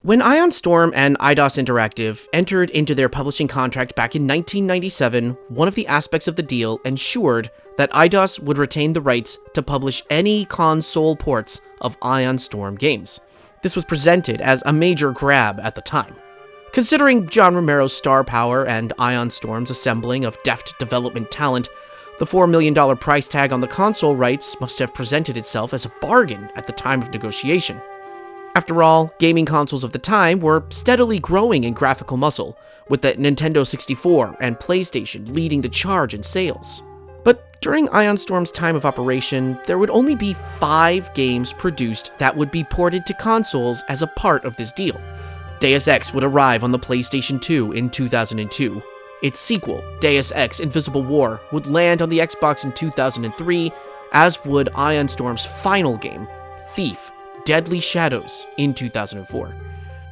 When Ion Storm and Eidos Interactive entered into their publishing contract back in 1997, one of the aspects of the deal ensured that Eidos would retain the rights to publish any console ports of Ion Storm games. This was presented as a major grab at the time. Considering John Romero's star power and Ion Storm's assembling of deft development talent, the $4 million price tag on the console rights must have presented itself as a bargain at the time of negotiation. After all, gaming consoles of the time were steadily growing in graphical muscle, with the Nintendo 64 and PlayStation leading the charge in sales. But during Ion Storm's time of operation, there would only be 5 games produced that would be ported to consoles as a part of this deal. Deus Ex would arrive on the PlayStation 2 in 2002. Its sequel, Deus Ex Invisible War, would land on the Xbox in 2003, as would Ion Storm's final game, Thief: Deadly Shadows, in 2004.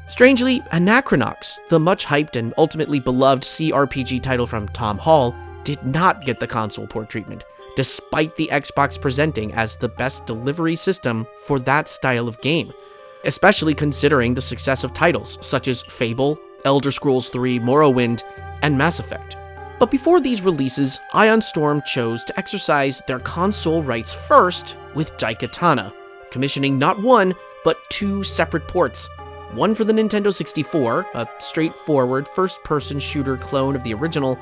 Strangely, Anachronox, the much-hyped and ultimately beloved CRPG title from Tom Hall, did not get the console port treatment, despite the Xbox presenting as the best delivery system for that style of game, especially considering the success of titles such as Fable, Elder Scrolls III Morrowind, and Mass Effect. But before these releases, Ion Storm chose to exercise their console rights first with Daikatana, commissioning not one, but 2 separate ports. One for the Nintendo 64, a straightforward first-person shooter clone of the original,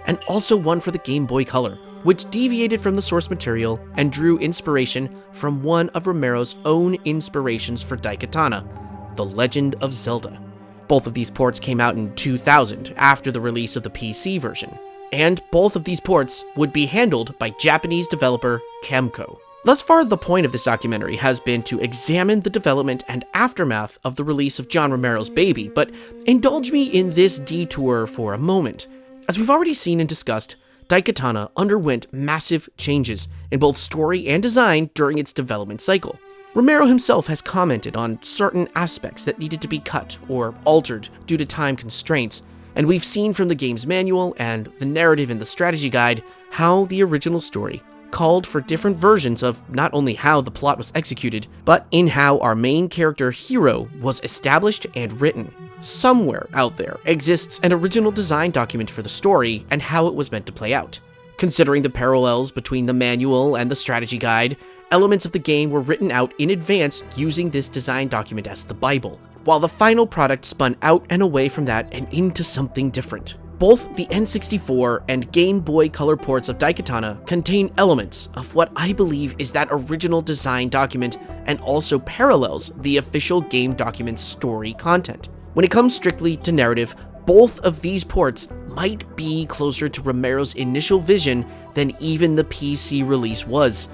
and also one for the Game Boy Color, which deviated from the source material and drew inspiration from one of Romero's own inspirations for Daikatana, The Legend of Zelda. Both of these ports came out in 2000, after the release of the PC version, and both of these ports would be handled by Japanese developer Kemco. Thus far, the point of this documentary has been to examine the development and aftermath of the release of John Romero's Baby, but indulge me in this detour for a moment. As we've already seen and discussed, Daikatana underwent massive changes in both story and design during its development cycle. Romero himself has commented on certain aspects that needed to be cut or altered due to time constraints, and we've seen from the game's manual and the narrative in the strategy guide how the original story called for different versions of not only how the plot was executed, but in how our main character hero was established and written. Somewhere out there exists an original design document for the story and how it was meant to play out. Considering the parallels between the manual and the strategy guide, elements of the game were written out in advance using this design document as the Bible, while the final product spun out and away from that and into something different. Both the N64 and Game Boy Color ports of Daikatana contain elements of what I believe is that original design document and also parallels the official game document's story content. When it comes strictly to narrative, both of these ports might be closer to Romero's initial vision than even the PC release was,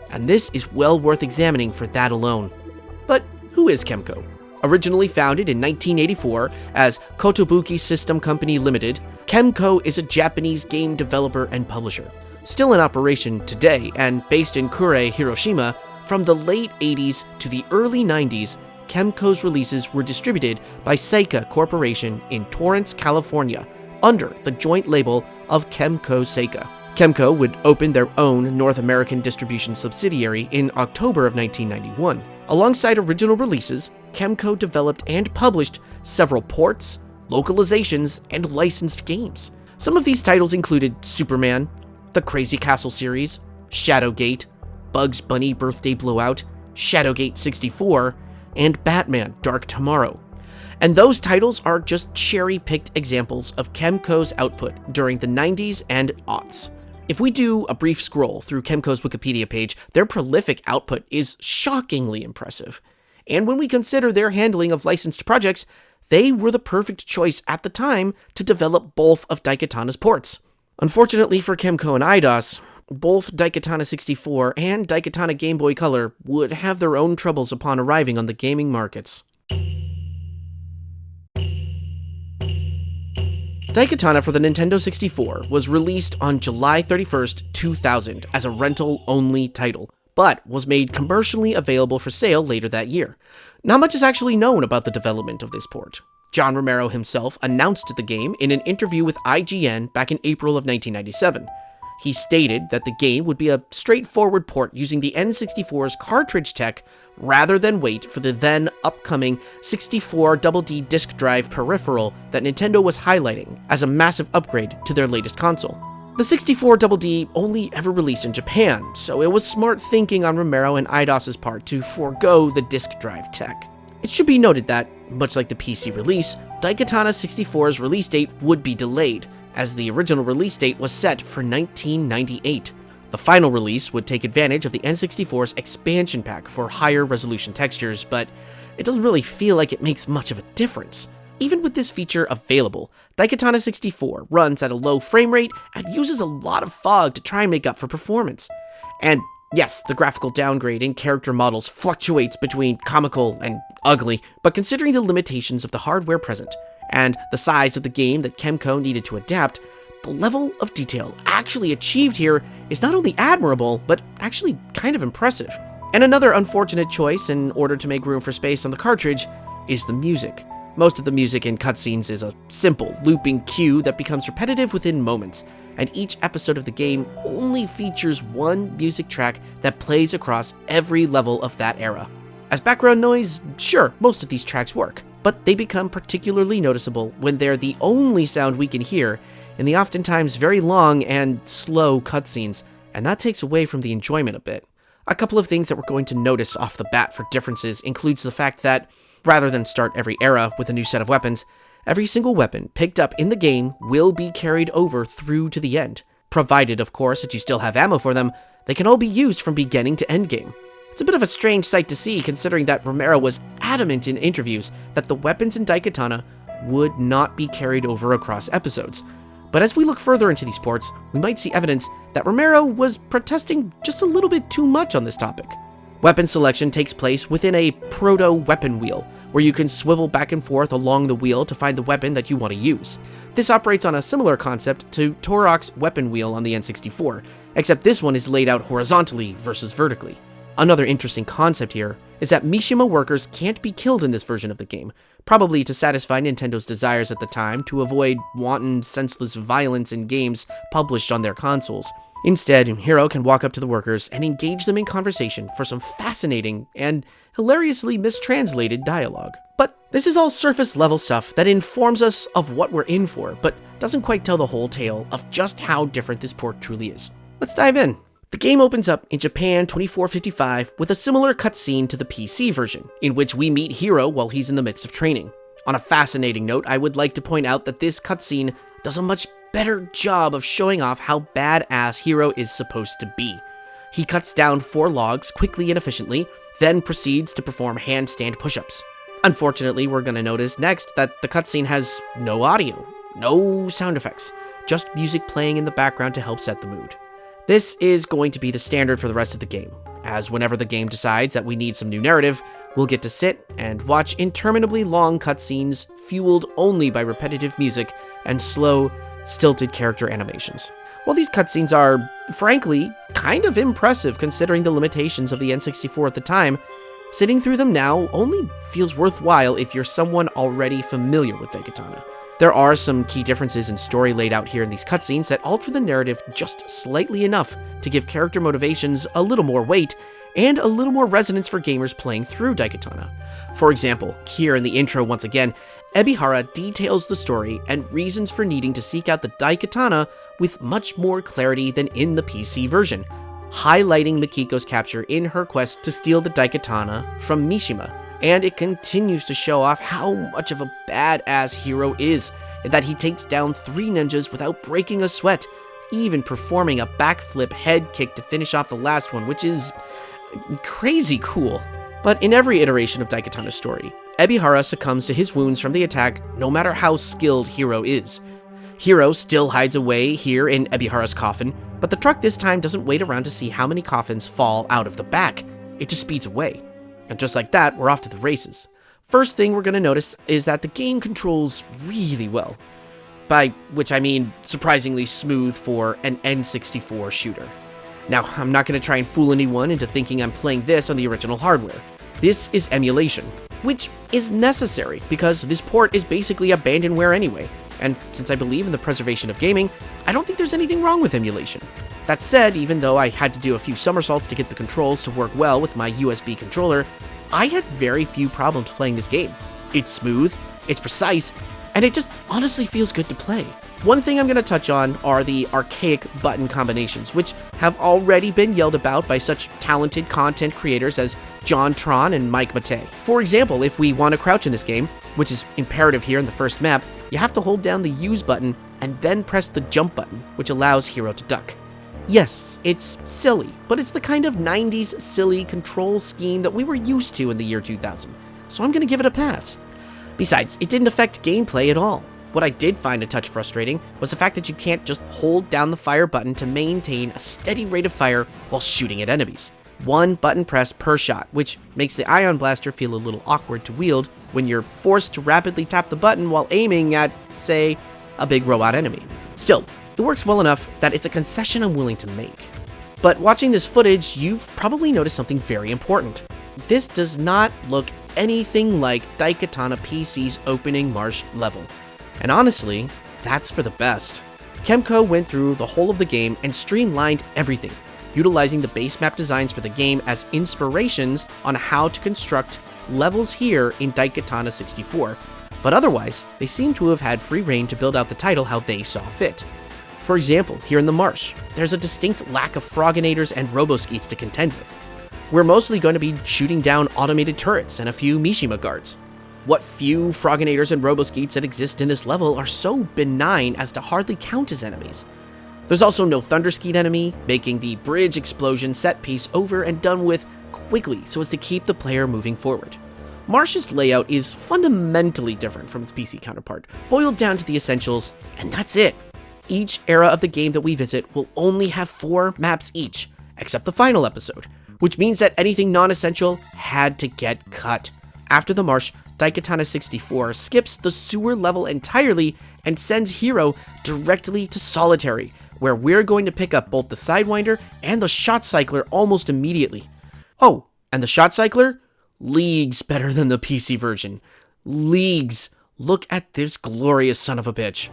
and this is well worth examining for that alone. But who is Kemco? Originally founded in 1984 as Kotobuki System Company Limited, Kemco is a Japanese game developer and publisher. Still in operation today and based in Kure, Hiroshima, from the late 80s to the early 90s, Kemco's releases were distributed by Seika Corporation in Torrance, California, under the joint label of Kemco Seika. Kemco would open their own North American distribution subsidiary in October of 1991. Alongside original releases, Kemco developed and published several ports, localizations, and licensed games. Some of these titles included Superman, the Crazy Castle series, Shadowgate, Bugs Bunny Birthday Blowout, Shadowgate 64, and Batman Dark Tomorrow. And those titles are just cherry-picked examples of Kemco's output during the 90s and aughts. If we do a brief scroll through Kemco's Wikipedia page, their prolific output is shockingly impressive. And when we consider their handling of licensed projects, they were the perfect choice at the time to develop both of Daikatana's ports. Unfortunately for Kemco and Eidos, both Daikatana 64 and Daikatana Game Boy Color would have their own troubles upon arriving on the gaming markets. Daikatana for the Nintendo 64 was released on July 31st, 2000 as a rental-only title, but was made commercially available for sale later that year. Not much is actually known about the development of this port. John Romero himself announced the game in an interview with IGN back in April of 1997. He stated that the game would be a straightforward port using the N64's cartridge tech rather than wait for the then upcoming 64 DD disk drive peripheral that Nintendo was highlighting as a massive upgrade to their latest console. The 64 DD only ever released in Japan, so it was smart thinking on Romero and Eidos's part to forego the disk drive tech. It should be noted that, much like the PC release, Daikatana 64's release date would be delayed, as the original release date was set for 1998. The final release would take advantage of the N64's expansion pack for higher resolution textures, but it doesn't really feel like it makes much of a difference. Even with this feature available, Daikatana 64 runs at a low frame rate and uses a lot of fog to try and make up for performance. And yes, the graphical downgrade in character models fluctuates between comical and ugly, but considering the limitations of the hardware present, and the size of the game that Kemco needed to adapt, the level of detail actually achieved here is not only admirable, but actually kind of impressive. And another unfortunate choice in order to make room for space on the cartridge is the music. Most of the music in cutscenes is a simple, looping cue that becomes repetitive within moments, and each episode of the game only features one music track that plays across every level of that era. As background noise, sure, most of these tracks work, but they become particularly noticeable when they're the only sound we can hear in the oftentimes very long and slow cutscenes, and that takes away from the enjoyment a bit. A couple of things that we're going to notice off the bat for differences includes the fact that, rather than start every era with a new set of weapons, every single weapon picked up in the game will be carried over through to the end. Provided, of course, that you still have ammo for them, they can all be used from beginning to end game. It's a bit of a strange sight to see, considering that Romero was adamant in interviews that the weapons in Daikatana would not be carried over across episodes. But as we look further into these ports, we might see evidence that Romero was protesting just a little bit too much on this topic. Weapon selection takes place within a proto-weapon wheel, where you can swivel back and forth along the wheel to find the weapon that you want to use. This operates on a similar concept to Turok's weapon wheel on the N64, except this one is laid out horizontally versus vertically. Another interesting concept here is that Mishima workers can't be killed in this version of the game, probably to satisfy Nintendo's desires at the time to avoid wanton, senseless violence in games published on their consoles. Instead, Hiro can walk up to the workers and engage them in conversation for some fascinating and hilariously mistranslated dialogue. But this is all surface level stuff that informs us of what we're in for, but doesn't quite tell the whole tale of just how different this port truly is. Let's dive in. The game opens up in Japan 2455 with a similar cutscene to the PC version, in which we meet Hiro while he's in the midst of training. On a fascinating note, I would like to point out that this cutscene does a much better job of showing off how badass Hiro is supposed to be. He cuts down 4 logs quickly and efficiently, then proceeds to perform handstand push-ups. Unfortunately, we're going to notice next that the cutscene has no audio, no sound effects, just music playing in the background to help set the mood. This is going to be the standard for the rest of the game, as whenever the game decides that we need some new narrative, we'll get to sit and watch interminably long cutscenes fueled only by repetitive music and slow, stilted character animations. While these cutscenes are, frankly, kind of impressive considering the limitations of the N64 at the time, sitting through them now only feels worthwhile if you're someone already familiar with Daikatana. There are some key differences in story laid out here in these cutscenes that alter the narrative just slightly enough to give character motivations a little more weight and a little more resonance for gamers playing through Daikatana. For example, here in the intro once again, Ebihara details the story and reasons for needing to seek out the Daikatana with much more clarity than in the PC version, highlighting Mikiko's capture in her quest to steal the Daikatana from Mishima. And it continues to show off how much of a badass Hiro is, and that he takes down 3 ninjas without breaking a sweat, even performing a backflip head kick to finish off the last one, which is crazy cool. But in every iteration of Daikatana's story, Ebihara succumbs to his wounds from the attack no matter how skilled Hiro is. Hiro still hides away here in Ebihara's coffin, but the truck this time doesn't wait around to see how many coffins fall out of the back. It just speeds away. And just like that, we're off to the races. First thing we're going to notice is that the game controls really well. By which I mean surprisingly smooth for an N64 shooter. Now, I'm not going to try and fool anyone into thinking I'm playing this on the original hardware. This is emulation, which is necessary because this port is basically abandonware anyway. And since I believe in the preservation of gaming, I don't think there's anything wrong with emulation. That said, even though I had to do a few somersaults to get the controls to work well with my USB controller, I had very few problems playing this game. It's smooth, it's precise, and it just honestly feels good to play. One thing I'm going to touch on are the archaic button combinations, which have already been yelled about by such talented content creators as John Tron and Mike Matei. For example, if we want to crouch in this game, which is imperative here in the first map, you have to hold down the use button and then press the jump button, which allows Hero to duck. Yes, it's silly, but it's the kind of 90s silly control scheme that we were used to in the year 2000, so I'm going to give it a pass. Besides, it didn't affect gameplay at all. What I did find a touch frustrating was the fact that you can't just hold down the fire button to maintain a steady rate of fire while shooting at enemies. One button press per shot, which makes the ion blaster feel a little awkward to wield when you're forced to rapidly tap the button while aiming at, say, a big robot enemy. Still, it works well enough that it's a concession I'm willing to make. But watching this footage, you've probably noticed something very important. This does not look anything like Daikatana PC's opening marsh level. And honestly, that's for the best. Kemco went through the whole of the game and streamlined everything, utilizing the base map designs for the game as inspirations on how to construct levels here in Daikatana 64, but otherwise, they seem to have had free reign to build out the title how they saw fit. For example, here in the marsh, there's a distinct lack of Froginators and Roboskeets to contend with. We're mostly going to be shooting down automated turrets and a few Mishima guards. What few Froginators and Roboskeets that exist in this level are so benign as to hardly count as enemies. There's also no Thunderskeet enemy, making the bridge explosion set piece over and done with quickly so as to keep the player moving forward. Marsh's layout is fundamentally different from its PC counterpart, boiled down to the essentials, and that's it. Each era of the game that we visit will only have 4 maps each, except the final episode, which means that anything non-essential had to get cut. After the marsh, Daikatana 64 skips the sewer level entirely and sends Hero directly to Solitary, where we're going to pick up both the Sidewinder and the Shot Cycler almost immediately. Oh, and the Shot Cycler? Leagues better than the PC version. Leagues. Look at this glorious son of a bitch.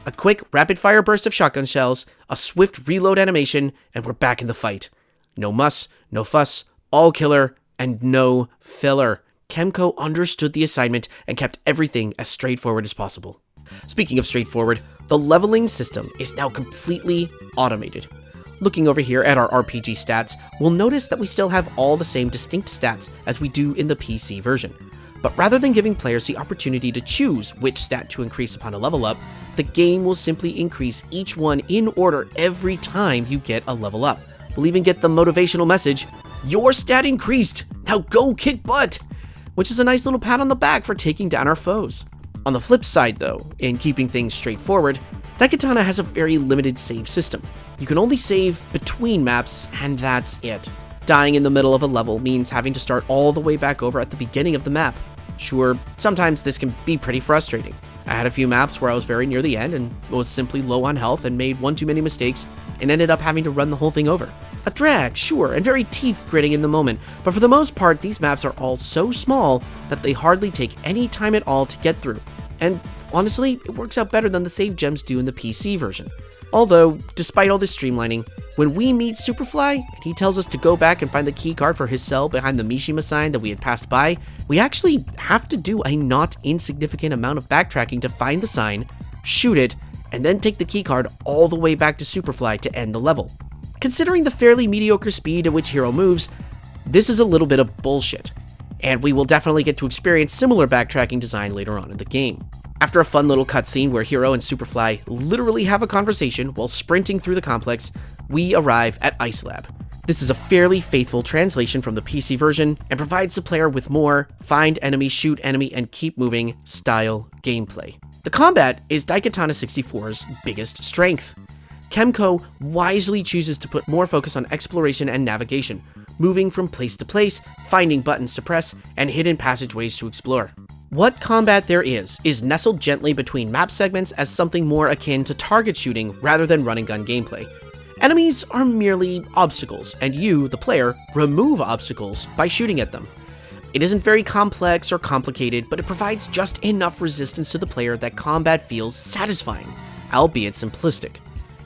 A quick, rapid-fire burst of shotgun shells, a swift reload animation, and we're back in the fight. No muss, no fuss, all killer, and no filler. Kemco understood the assignment and kept everything as straightforward as possible. Speaking of straightforward, the leveling system is now completely automated. Looking over here at our RPG stats, we'll notice that we still have all the same distinct stats as we do in the PC version. But rather than giving players the opportunity to choose which stat to increase upon a level up, the game will simply increase each one in order every time you get a level up. We'll even get the motivational message, "Your stat increased, now go kick butt!" which is a nice little pat on the back for taking down our foes. On the flip side though, in keeping things straightforward, Daikatana has a very limited save system. You can only save between maps, and that's it. Dying in the middle of a level means having to start all the way back over at the beginning of the map. Sure, sometimes this can be pretty frustrating. I had a few maps where I was very near the end and was simply low on health and made one too many mistakes and ended up having to run the whole thing over. A drag, sure, and very teeth-gritting in the moment, but for the most part, these maps are all so small that they hardly take any time at all to get through. And honestly, it works out better than the save gems do in the PC version. Although, despite all this streamlining, when we meet Superfly and he tells us to go back and find the keycard for his cell behind the Mishima sign that we had passed by, we actually have to do a not insignificant amount of backtracking to find the sign, shoot it, and then take the keycard all the way back to Superfly to end the level. Considering the fairly mediocre speed at which Hero moves, this is a little bit of bullshit, and we will definitely get to experience similar backtracking design later on in the game. After a fun little cutscene where Hero and Superfly literally have a conversation while sprinting through the complex, we arrive at Ice Lab. This is a fairly faithful translation from the PC version and provides the player with more find enemy, shoot enemy, and keep moving style gameplay. The combat is Daikatana 64's biggest strength. Kemco wisely chooses to put more focus on exploration and navigation, moving from place to place, finding buttons to press, and hidden passageways to explore. What combat there is nestled gently between map segments as something more akin to target shooting rather than run and gun gameplay. Enemies are merely obstacles, and you, the player, remove obstacles by shooting at them. It isn't very complex or complicated, but it provides just enough resistance to the player that combat feels satisfying, albeit simplistic.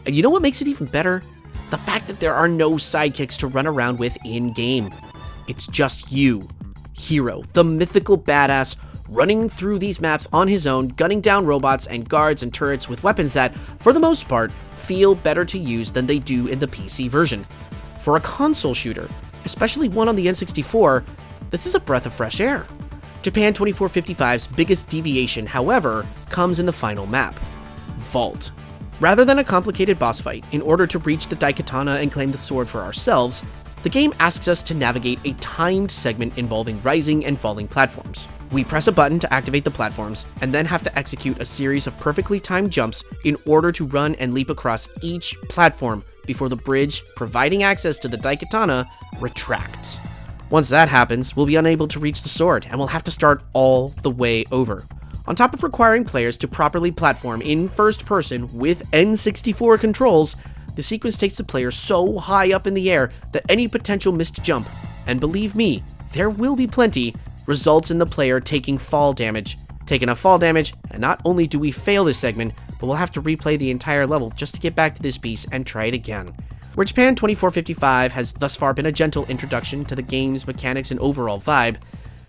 And you know what makes it even better? The fact that there are no sidekicks to run around with in-game. It's just you, Hero, the mythical badass, running through these maps on his own, gunning down robots and guards and turrets with weapons that, for the most part, feel better to use than they do in the PC version. For a console shooter, especially one on the N64, this is a breath of fresh air. Japan 2455's biggest deviation, however, comes in the final map, Vault. Rather than a complicated boss fight, in order to reach the Daikatana and claim the sword for ourselves, the game asks us to navigate a timed segment involving rising and falling platforms. We press a button to activate the platforms, and then have to execute a series of perfectly timed jumps in order to run and leap across each platform before the bridge, providing access to the Daikatana, retracts. Once that happens, we'll be unable to reach the sword, and we'll have to start all the way over. On top of requiring players to properly platform in first person with N64 controls, the sequence takes the player so high up in the air that any potential missed jump, and believe me, there will be plenty, results in the player taking fall damage. Taking enough fall damage, and not only do we fail this segment, but we'll have to replay the entire level just to get back to this piece and try it again. Where Japan 2455 has thus far been a gentle introduction to the game's mechanics and overall vibe,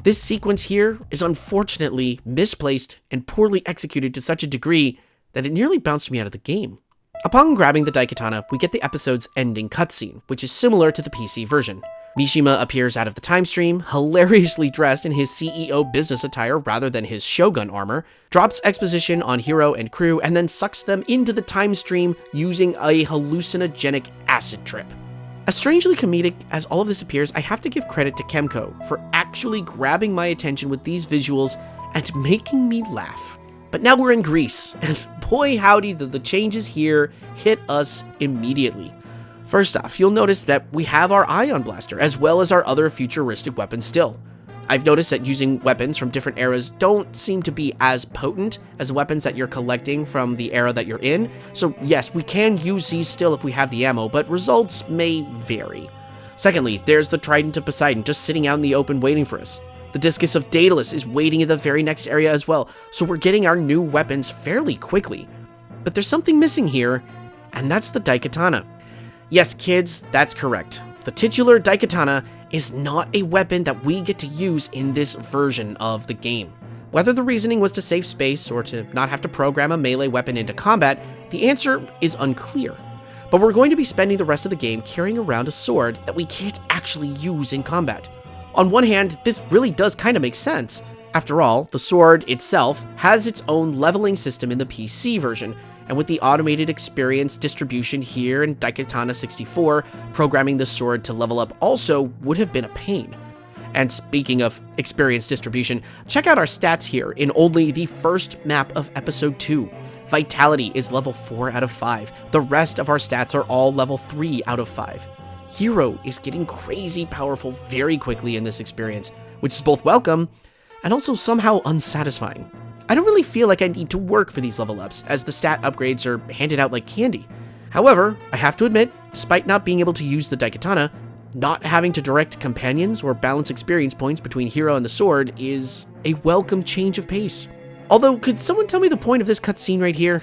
this sequence here is unfortunately misplaced and poorly executed to such a degree that it nearly bounced me out of the game. Upon grabbing the Daikatana, we get the episode's ending cutscene, which is similar to the PC version. Mishima appears out of the time stream, hilariously dressed in his CEO business attire rather than his Shogun armor, drops exposition on Hero and crew, and then sucks them into the time stream using a hallucinogenic acid trip. As strangely comedic as all of this appears, I have to give credit to Kemco for actually grabbing my attention with these visuals and making me laugh. But now we're in Greece, and boy howdy did the changes here hit us immediately. First off, you'll notice that we have our ion blaster, as well as our other futuristic weapons still. I've noticed that using weapons from different eras don't seem to be as potent as weapons that you're collecting from the era that you're in, so yes, we can use these still if we have the ammo, but results may vary. Secondly, there's the Trident of Poseidon just sitting out in the open waiting for us. The Discus of Daedalus is waiting in the very next area as well, so we're getting our new weapons fairly quickly. But there's something missing here, and that's the Daikatana. Yes, kids, that's correct. The titular Daikatana is not a weapon that we get to use in this version of the game. Whether the reasoning was to save space or to not have to program a melee weapon into combat, the answer is unclear. But we're going to be spending the rest of the game carrying around a sword that we can't actually use in combat. On one hand, this really does kind of make sense. After all, the sword itself has its own leveling system in the PC version, and with the automated experience distribution here in Daikatana 64, programming the sword to level up also would have been a pain. And speaking of experience distribution, check out our stats here in only the first map of Episode 2. Vitality is level 4 out of 5. The rest of our stats are all level 3 out of 5. Hero is getting crazy powerful very quickly in this experience, which is both welcome and also somehow unsatisfying. I don't really feel like I need to work for these level ups, as the stat upgrades are handed out like candy. However, I have to admit, despite not being able to use the Daikatana, not having to direct companions or balance experience points between Hero and the sword is a welcome change of pace. Although, could someone tell me the point of this cutscene right here?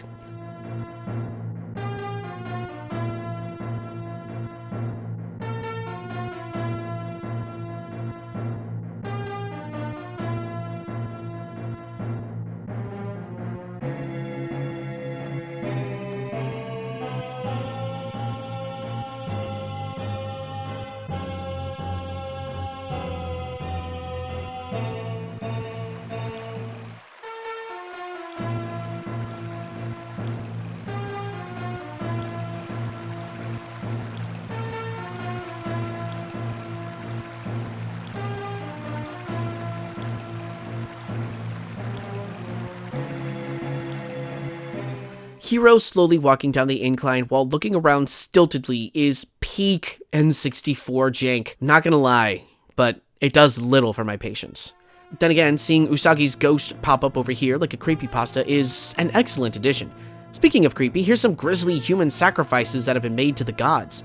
Hero slowly walking down the incline while looking around stiltedly is peak N64 jank, not gonna lie, but it does little for my patience. Then again, seeing Usagi's ghost pop up over here like a creepypasta is an excellent addition. Speaking of creepy, here's some grisly human sacrifices that have been made to the gods.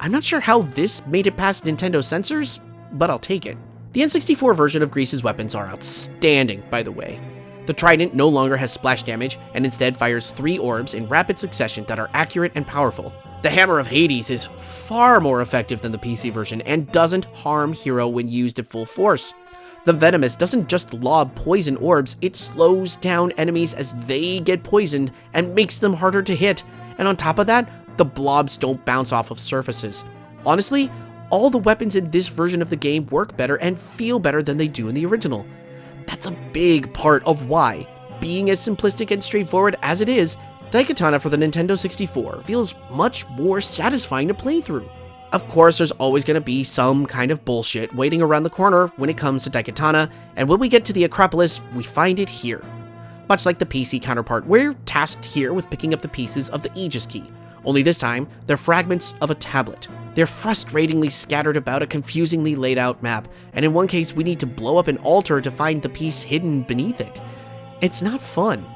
I'm not sure how this made it past Nintendo censors, but I'll take it. The N64 version of Grease's weapons are outstanding, by the way. The Trident no longer has splash damage, and instead fires 3 orbs in rapid succession that are accurate and powerful. The Hammer of Hades is far more effective than the PC version, and doesn't harm Hero when used at full force. The Venomous doesn't just lob poison orbs, it slows down enemies as they get poisoned and makes them harder to hit. And on top of that, the blobs don't bounce off of surfaces. Honestly, all the weapons in this version of the game work better and feel better than they do in the original. That's a big part of why, being as simplistic and straightforward as it is, Daikatana for the Nintendo 64 feels much more satisfying to play through. Of course, there's always going to be some kind of bullshit waiting around the corner when it comes to Daikatana, and when we get to the Acropolis, we find it here. Much like the PC counterpart, we're tasked here with picking up the pieces of the Aegis Key, only this time, they're fragments of a tablet. They're frustratingly scattered about a confusingly laid out map, and in one case we need to blow up an altar to find the piece hidden beneath it. It's not fun.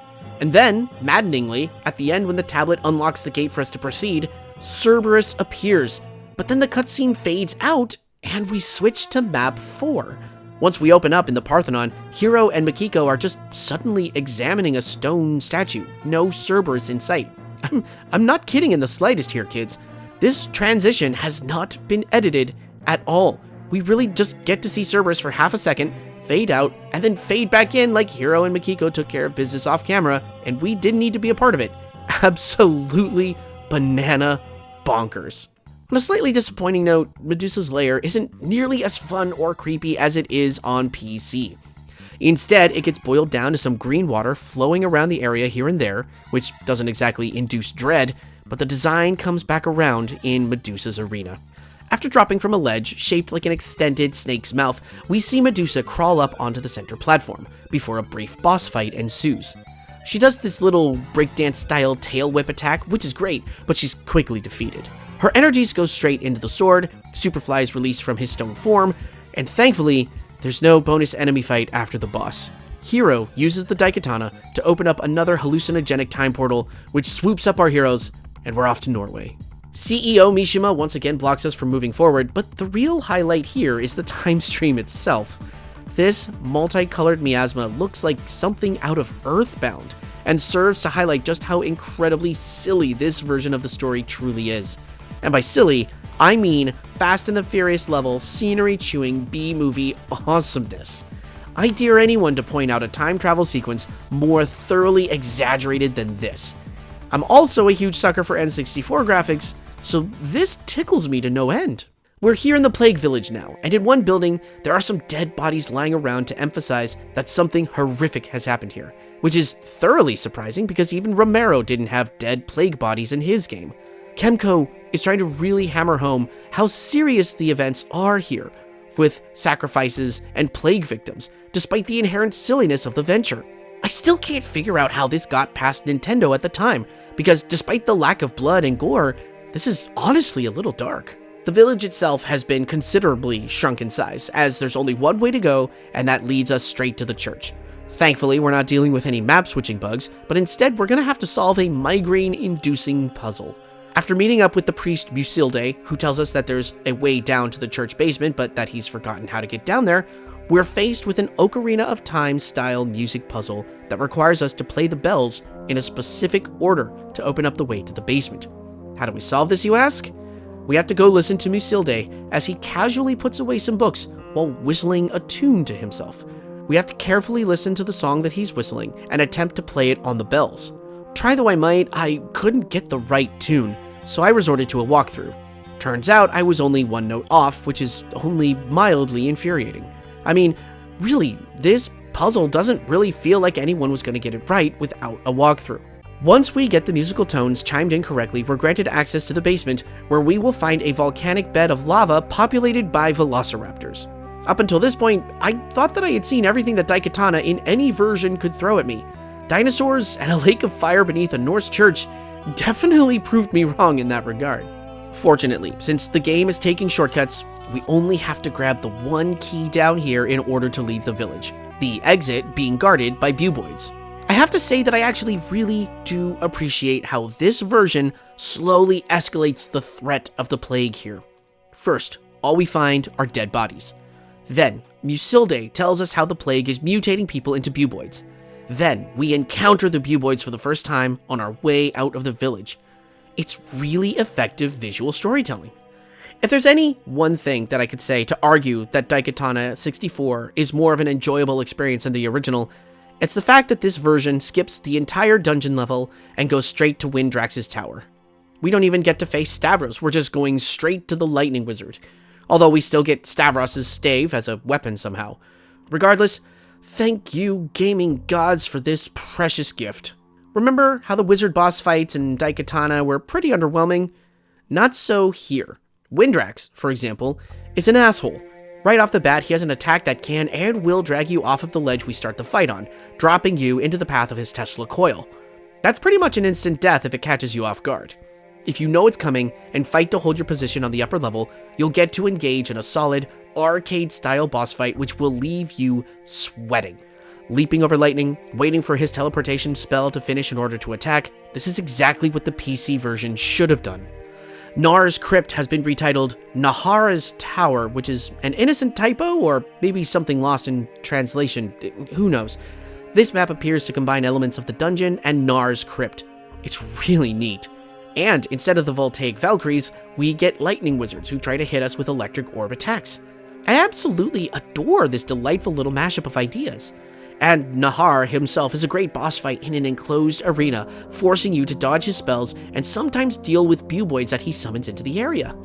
And then, maddeningly, at the end when the tablet unlocks the gate for us to proceed, Cerberus appears, but then the cutscene fades out, and we switch to map 4. Once we open up in the Parthenon, Hiro and Mikiko are just suddenly examining a stone statue, no Cerberus in sight. I'm not kidding in the slightest here, kids. This transition has not been edited at all. We really just get to see Cerberus for half a second, fade out, and then fade back in like Hiro and Mikiko took care of business off camera, and we didn't need to be a part of it. Absolutely banana bonkers. On a slightly disappointing note, Medusa's lair isn't nearly as fun or creepy as it is on PC. Instead, it gets boiled down to some green water flowing around the area here and there, which doesn't exactly induce dread, but the design comes back around in Medusa's arena. After dropping from a ledge shaped like an extended snake's mouth, we see Medusa crawl up onto the center platform, before a brief boss fight ensues. She does this little breakdance-style tail whip attack, which is great, but she's quickly defeated. Her energies go straight into the sword, Superfly is released from his stone form, and thankfully, there's no bonus enemy fight after the boss. Hiro uses the Daikatana to open up another hallucinogenic time portal, which swoops up our heroes, and we're off to Norway. CEO Mishima once again blocks us from moving forward, but the real highlight here is the time stream itself. This multicolored miasma looks like something out of Earthbound, and serves to highlight just how incredibly silly this version of the story truly is. And by silly, I mean Fast and the Furious level, scenery-chewing B-movie awesomeness. I dare anyone to point out a time travel sequence more thoroughly exaggerated than this. I'm also a huge sucker for N64 graphics, so this tickles me to no end. We're here in the Plague Village now, and in one building, there are some dead bodies lying around to emphasize that something horrific has happened here, which is thoroughly surprising because even Romero didn't have dead plague bodies in his game. Kemco is trying to really hammer home how serious the events are here, with sacrifices and plague victims, despite the inherent silliness of the venture. I still can't figure out how this got past Nintendo at the time, because despite the lack of blood and gore, this is honestly a little dark. The village itself has been considerably shrunk in size, as there's only one way to go, and that leads us straight to the church. Thankfully, we're not dealing with any map switching bugs, but instead we're gonna have to solve a migraine-inducing puzzle. After meeting up with the priest Musilde, who tells us that there's a way down to the church basement, but that he's forgotten how to get down there, we're faced with an Ocarina of Time style music puzzle that requires us to play the bells in a specific order to open up the way to the basement. How do we solve this, you ask? We have to go listen to Musilde as he casually puts away some books while whistling a tune to himself. We have to carefully listen to the song that he's whistling and attempt to play it on the bells. Try though I might, I couldn't get the right tune, so I resorted to a walkthrough. Turns out I was only one note off, which is only mildly infuriating. I mean, really, this puzzle doesn't really feel like anyone was going to get it right without a walkthrough. Once we get the musical tones chimed in correctly, we're granted access to the basement, where we will find a volcanic bed of lava populated by velociraptors. Up until this point, I thought that I had seen everything that Daikatana in any version could throw at me. Dinosaurs and a lake of fire beneath a Norse church definitely proved me wrong in that regard. Fortunately, since the game is taking shortcuts, We only have to grab the one key down here in order to leave the village, the exit being guarded by buboids. I have to say that I actually really do appreciate how this version slowly escalates the threat of the plague here. First, all we find are dead bodies. Then, Musilde tells us how the plague is mutating people into buboids. Then, we encounter the buboids for the first time on our way out of the village. It's really effective visual storytelling. If there's any one thing that I could say to argue that Daikatana 64 is more of an enjoyable experience than the original, it's the fact that this version skips the entire dungeon level and goes straight to Windrax's tower. We don't even get to face Stavros, we're just going straight to the lightning wizard. Although we still get Stavros' stave as a weapon somehow. Regardless, thank you, gaming gods, for this precious gift. Remember how the wizard boss fights in Daikatana were pretty underwhelming? Not so here. Windrax, for example, is an asshole. Right off the bat, he has an attack that can and will drag you off of the ledge we start the fight on, dropping you into the path of his Tesla coil. That's pretty much an instant death if it catches you off guard. If you know it's coming and fight to hold your position on the upper level, you'll get to engage in a solid, arcade-style boss fight which will leave you sweating. Leaping over lightning, waiting for his teleportation spell to finish in order to attack, this is exactly what the PC version should have done. Nar's Crypt has been retitled Nahara's Tower, which is an innocent typo or maybe something lost in translation, who knows. This map appears to combine elements of the dungeon and Nar's Crypt. It's really neat. And instead of the Voltaic Valkyries, we get lightning wizards who try to hit us with electric orb attacks. I absolutely adore this delightful little mashup of ideas. And Nahar himself is a great boss fight in an enclosed arena, forcing you to dodge his spells and sometimes deal with buboids that he summons into the area.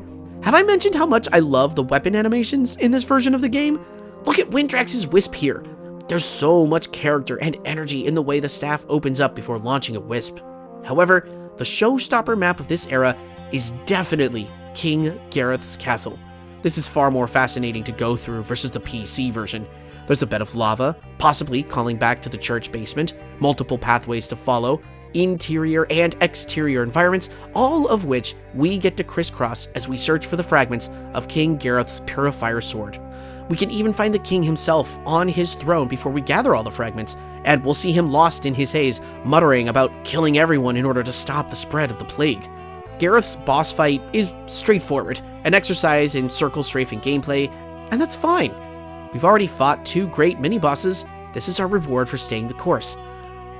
Have I mentioned how much I love the weapon animations in this version of the game? Look at Windrax's wisp here. There's so much character and energy in the way the staff opens up before launching a wisp. However, the showstopper map of this era is definitely King Gareth's castle. This is far more fascinating to go through versus the PC version. There's a bed of lava, possibly calling back to the church basement, multiple pathways to follow, interior and exterior environments, all of which we get to crisscross as we search for the fragments of King Gareth's Purifier Sword. We can even find the king himself on his throne before we gather all the fragments, and we'll see him lost in his haze, muttering about killing everyone in order to stop the spread of the plague. Gareth's boss fight is straightforward, an exercise in circle strafing gameplay, and that's fine. We've already fought 2 great mini-bosses, this is our reward for staying the course.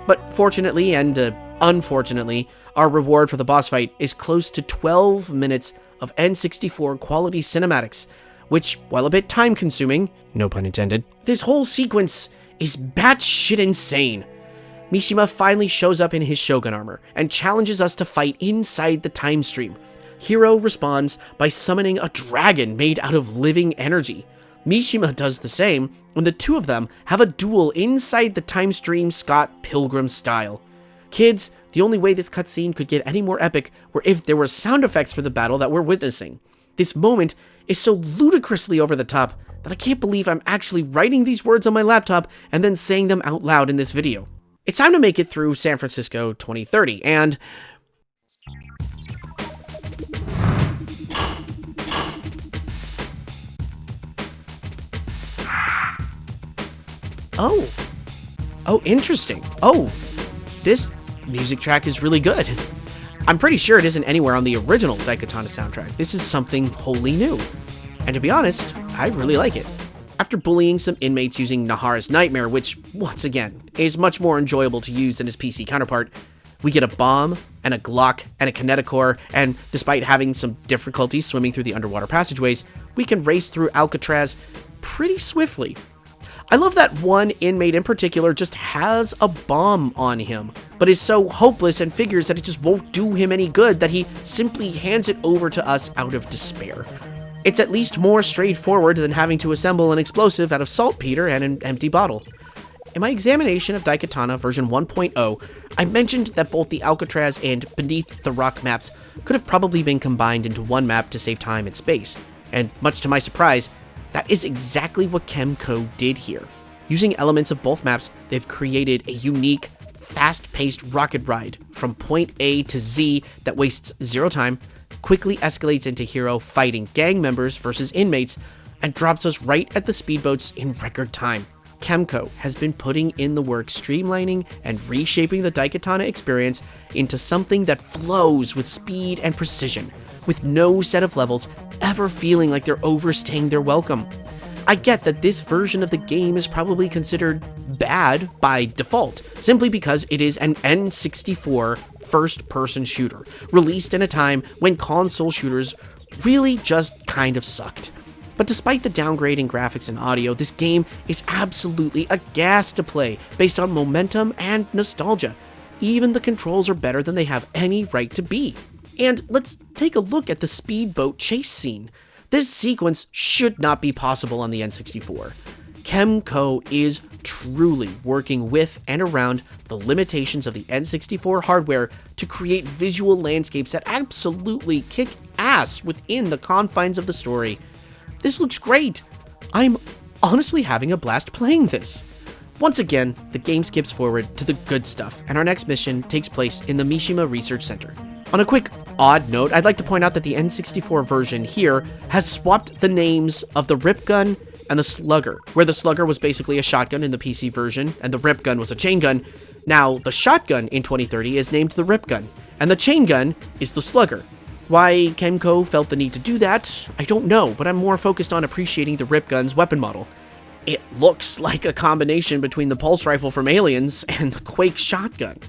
But fortunately and unfortunately, our reward for the boss fight is close to 12 minutes of N64 quality cinematics, which, while a bit time-consuming, no pun intended, this whole sequence is batshit insane. Mishima finally shows up in his Shogun armor and challenges us to fight inside the time stream. Hiro responds by summoning a dragon made out of living energy. Mishima does the same, and the two of them have a duel inside the time stream Scott Pilgrim style. Kids, the only way this cutscene could get any more epic were if there were sound effects for the battle that we're witnessing. This moment is so ludicrously over the top that I can't believe I'm actually writing these words on my laptop and then saying them out loud in this video. It's time to make it through San Francisco 2030, and Oh, interesting. Oh, this music track is really good. I'm pretty sure it isn't anywhere on the original Daikatana soundtrack. This is something wholly new. And to be honest, I really like it. After bullying some inmates using Nahara's Nightmare, which, once again, is much more enjoyable to use than his PC counterpart, we get a bomb, and a Glock, and a Kineticore, and despite having some difficulty swimming through the underwater passageways, we can race through Alcatraz pretty swiftly. I love that one inmate in particular just has a bomb on him, but is so hopeless and figures that it just won't do him any good that he simply hands it over to us out of despair. It's at least more straightforward than having to assemble an explosive out of saltpeter and an empty bottle. In my examination of Daikatana version 1.0, I mentioned that both the Alcatraz and Beneath the Rock maps could have probably been combined into one map to save time and space, and much to my surprise, that is exactly what Kemco did here. Using elements of both maps, they've created a unique, fast-paced rocket ride from point A to Z that wastes zero time, quickly escalates into Hiro fighting gang members versus inmates, and drops us right at the speedboats in record time. Kemco has been putting in the work streamlining and reshaping the Daikatana experience into something that flows with speed and precision, with no set of levels ever feeling like they're overstaying their welcome. I get that this version of the game is probably considered bad by default, simply because it is an N64 first-person shooter, released in a time when console shooters really just kind of sucked. But despite the downgrade in graphics and audio, this game is absolutely a gas to play based on momentum and nostalgia. Even the controls are better than they have any right to be. And let's take a look at the speedboat chase scene. This sequence should not be possible on the N64. Kemco is truly working with and around the limitations of the N64 hardware to create visual landscapes that absolutely kick ass within the confines of the story. This looks great. I'm honestly having a blast playing this. Once again, the game skips forward to the good stuff, and our next mission takes place in the Mishima Research Center. On a quick, odd note, I'd like to point out that the N64 version here has swapped the names of the Rip Gun and the Slugger, where the Slugger was basically a shotgun in the PC version, and the Rip Gun was a chain gun. Now, the shotgun in 2030 is named the Rip Gun, and the chain gun is the Slugger. Why Kemco felt the need to do that, I don't know, but I'm more focused on appreciating the Rip Gun's weapon model. It looks like a combination between the pulse rifle from Aliens and the Quake shotgun.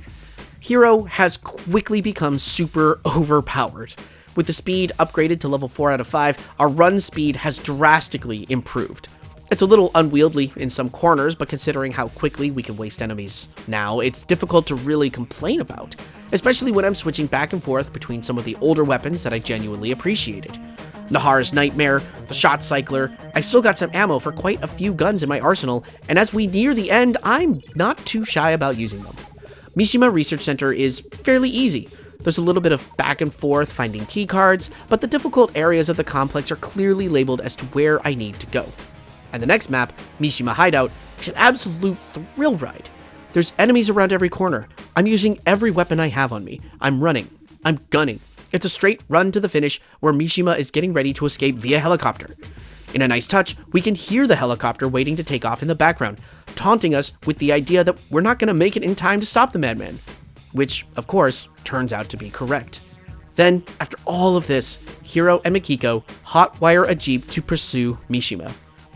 Hiro has quickly become super overpowered. With the speed upgraded to level 4 out of 5, our run speed has drastically improved. It's a little unwieldy in some corners, but considering how quickly we can waste enemies now, it's difficult to really complain about, especially when I'm switching back and forth between some of the older weapons that I genuinely appreciated. Nahar's Nightmare, the Shot Cycler, I still got some ammo for quite a few guns in my arsenal, and as we near the end, I'm not too shy about using them. Mishima Research Center is fairly easy. There's a little bit of back and forth finding key cards, but the difficult areas of the complex are clearly labeled as to where I need to go. And the next map, Mishima Hideout, is an absolute thrill ride. There's enemies around every corner. I'm using every weapon I have on me. I'm running. I'm gunning. It's a straight run to the finish where Mishima is getting ready to escape via helicopter. In a nice touch, we can hear the helicopter waiting to take off in the background, taunting us with the idea that we're not going to make it in time to stop the madman. Which, of course, turns out to be correct. Then, after all of this, Hiro and Mikiko hotwire a jeep to pursue Mishima.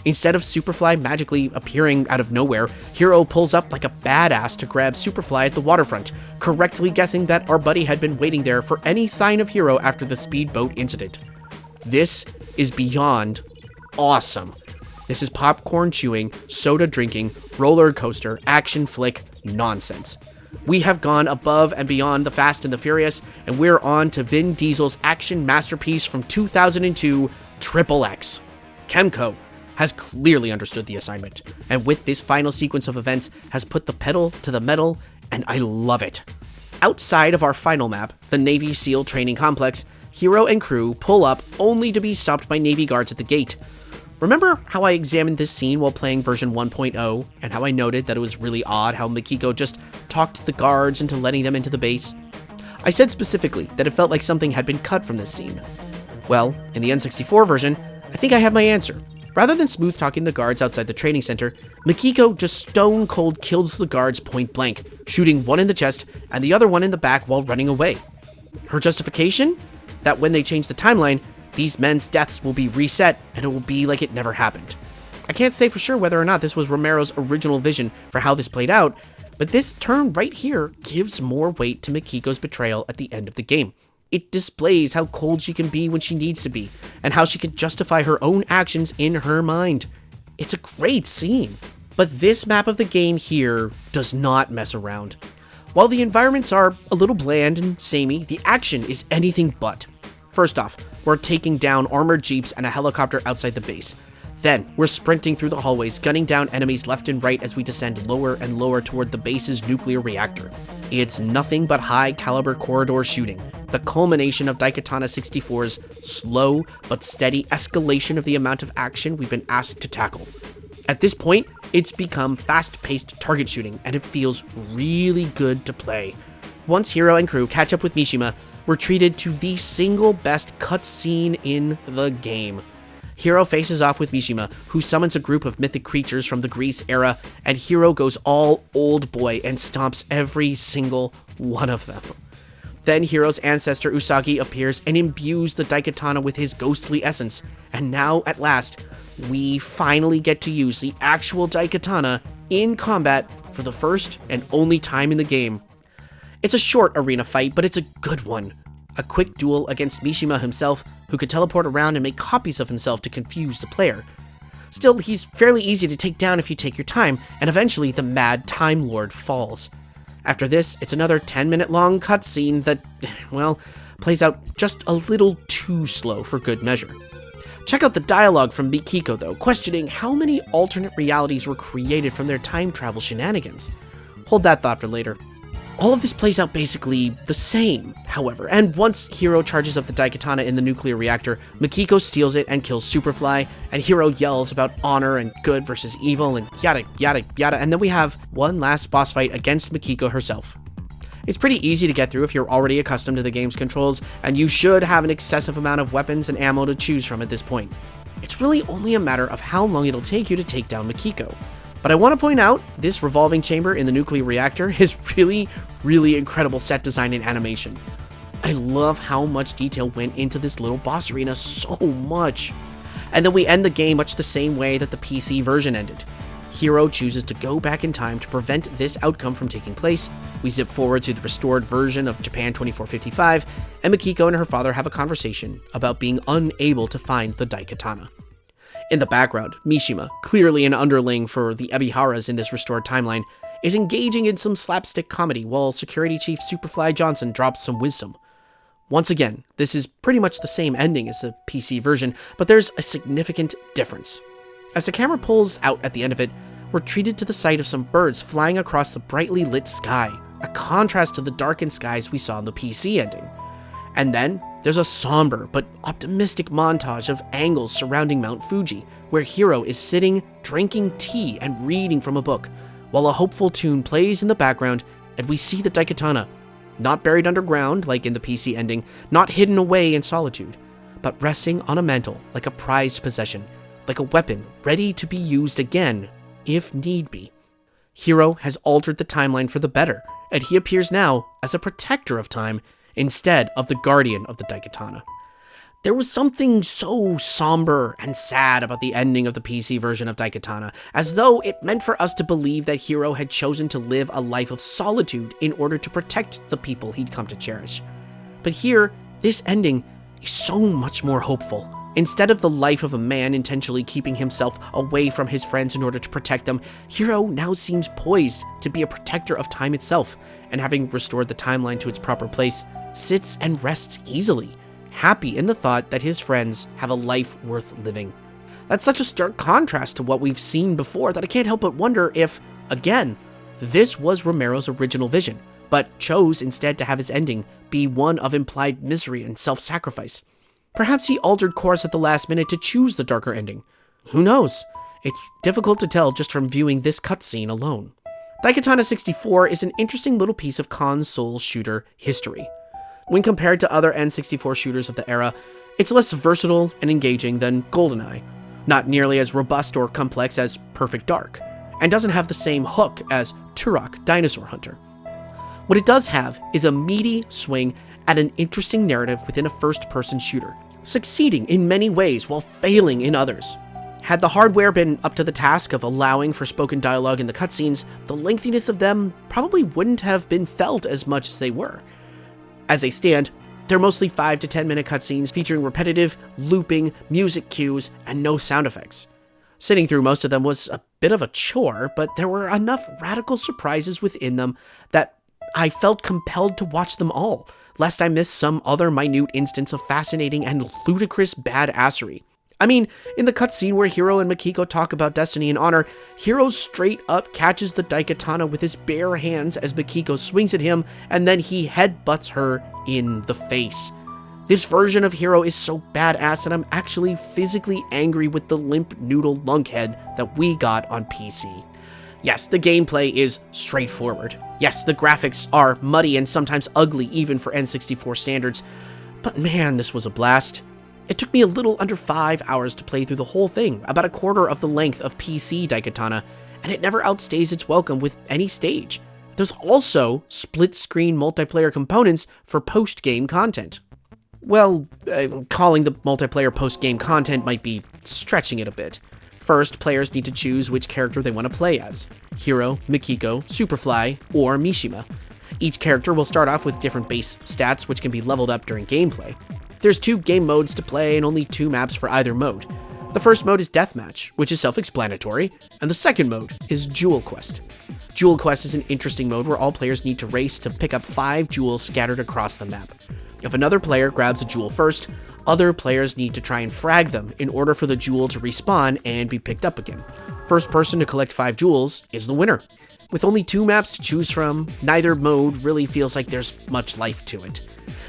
Instead of Superfly magically appearing out of nowhere, Hiro pulls up like a badass to grab Superfly at the waterfront, correctly guessing that our buddy had been waiting there for any sign of Hiro after the speedboat incident. This is beyond awesome. This is popcorn chewing, soda drinking, roller coaster, action flick nonsense. We have gone above and beyond the Fast and the Furious, and we're on to Vin Diesel's action masterpiece from 2002, Triple X. Kemco has clearly understood the assignment, and with this final sequence of events has put the pedal to the metal, and I love it. Outside of our final map, the Navy SEAL training complex, Hiro and crew pull up only to be stopped by Navy guards at the gate. Remember how I examined this scene while playing version 1.0, and how I noted that it was really odd how Mikiko just talked the guards into letting them into the base? I said specifically that it felt like something had been cut from this scene. Well, in the N64 version, I think I have my answer. Rather than smooth talking the guards outside the training center, Mikiko just stone cold kills the guards point blank, shooting one in the chest and the other one in the back while running away. Her justification? That when they change the timeline, these men's deaths will be reset and it will be like it never happened. I can't say for sure whether or not this was Romero's original vision for how this played out, but this turn right here gives more weight to Mikiko's betrayal at the end of the game. It displays how cold she can be when she needs to be, and how she can justify her own actions in her mind. It's a great scene. But this map of the game here does not mess around. While the environments are a little bland and samey, the action is anything but. First off, we're taking down armored jeeps and a helicopter outside the base. Then, we're sprinting through the hallways, gunning down enemies left and right as we descend lower and lower toward the base's nuclear reactor. It's nothing but high-caliber corridor shooting, the culmination of Daikatana 64's slow but steady escalation of the amount of action we've been asked to tackle. At this point, it's become fast-paced target shooting, and it feels really good to play. Once Hiro and crew catch up with Mishima, we're treated to the single best cutscene in the game. Hiro faces off with Mishima, who summons a group of mythic creatures from the Greece era, and Hiro goes all old boy and stomps every single one of them. Then Hiro's ancestor Usagi appears and imbues the Daikatana with his ghostly essence, and now, at last, we finally get to use the actual Daikatana in combat for the first and only time in the game. It's a short arena fight, but it's a good one. A quick duel against Mishima himself, who could teleport around and make copies of himself to confuse the player. Still, he's fairly easy to take down if you take your time, and eventually the Mad Time Lord falls. After this, it's another 10-minute long cutscene that, well, plays out just a little too slow for good measure. Check out the dialogue from Mikiko, though, questioning how many alternate realities were created from their time travel shenanigans. Hold that thought for later. All of this plays out basically the same, however, and once Hiro charges up the Daikatana in the nuclear reactor, Mikiko steals it and kills Superfly, and Hiro yells about honor and good versus evil and yada yada yada, and then we have one last boss fight against Mikiko herself. It's pretty easy to get through if you're already accustomed to the game's controls, and you should have an excessive amount of weapons and ammo to choose from at this point. It's really only a matter of how long it'll take you to take down Mikiko. But I want to point out, this revolving chamber in the nuclear reactor is really incredible set design and animation. I love how much detail went into this little boss arena, so much. And then we end the game much the same way that the PC version ended. Hiro chooses to go back in time to prevent this outcome from taking place. We zip forward to the restored version of Japan 2455, and Mikiko and her father have a conversation about being unable to find the Daikatana. In the background, Mishima, clearly an underling for the Ebiharas in this restored timeline, is engaging in some slapstick comedy while Security Chief Superfly Johnson drops some wisdom. Once again, this is pretty much the same ending as the PC version, but there's a significant difference. As the camera pulls out at the end of it, we're treated to the sight of some birds flying across the brightly lit sky, a contrast to the darkened skies we saw in the PC ending. And then, there's a somber but optimistic montage of angles surrounding Mount Fuji, where Hiro is sitting, drinking tea, and reading from a book, while a hopeful tune plays in the background, and we see the Daikatana, not buried underground like in the PC ending, not hidden away in solitude, but resting on a mantle like a prized possession, like a weapon ready to be used again, if need be. Hiro has altered the timeline for the better, and he appears now as a protector of time, instead of the guardian of the Daikatana. There was something so somber and sad about the ending of the PC version of Daikatana, as though it meant for us to believe that Hiro had chosen to live a life of solitude in order to protect the people he'd come to cherish. But here, this ending is so much more hopeful. Instead of the life of a man intentionally keeping himself away from his friends in order to protect them, Hiro now seems poised to be a protector of time itself, and having restored the timeline to its proper place, sits and rests easily, happy in the thought that his friends have a life worth living. That's such a stark contrast to what we've seen before that I can't help but wonder if, again, this was Romero's original vision, but chose instead to have his ending be one of implied misery and self-sacrifice. Perhaps he altered course at the last minute to choose the darker ending. Who knows? It's difficult to tell just from viewing this cutscene alone. Daikatana 64 is an interesting little piece of console shooter history. When compared to other N64 shooters of the era, it's less versatile and engaging than GoldenEye, not nearly as robust or complex as Perfect Dark, and doesn't have the same hook as Turok Dinosaur Hunter. What it does have is a meaty swing at an interesting narrative within a first-person shooter, succeeding in many ways while failing in others. Had the hardware been up to the task of allowing for spoken dialogue in the cutscenes, the lengthiness of them probably wouldn't have been felt as much as they were. As they stand, they're mostly 5 to 10 minute cutscenes featuring repetitive, looping, music cues, and no sound effects. Sitting through most of them was a bit of a chore, but there were enough radical surprises within them that I felt compelled to watch them all, lest I miss some other minute instance of fascinating and ludicrous badassery. I mean, in the cutscene where Hiro and Mikiko talk about destiny and honor, Hiro straight up catches the Daikatana with his bare hands as Mikiko swings at him, and then he headbutts her in the face. This version of Hiro is so badass that I'm actually physically angry with the limp noodle lunkhead that we got on PC. Yes, the gameplay is straightforward. Yes, the graphics are muddy and sometimes ugly even for N64 standards, but man, this was a blast. It took me a little under 5 hours to play through the whole thing, about a quarter of the length of PC Daikatana, and it never outstays its welcome with any stage. There's also split-screen multiplayer components for post-game content. Well, calling the multiplayer post-game content might be stretching it a bit. First, players need to choose which character they want to play as: Hero, Mikiko, Superfly, or Mishima. Each character will start off with different base stats which can be leveled up during gameplay. There's 2 game modes to play and only 2 maps for either mode. The first mode is Deathmatch, which is self-explanatory, and the second mode is Jewel Quest. Jewel Quest is an interesting mode where all players need to race to pick up 5 jewels scattered across the map. If another player grabs a jewel first, other players need to try and frag them in order for the jewel to respawn and be picked up again. First person to collect 5 jewels is the winner. With only 2 maps to choose from, neither mode really feels like there's much life to it.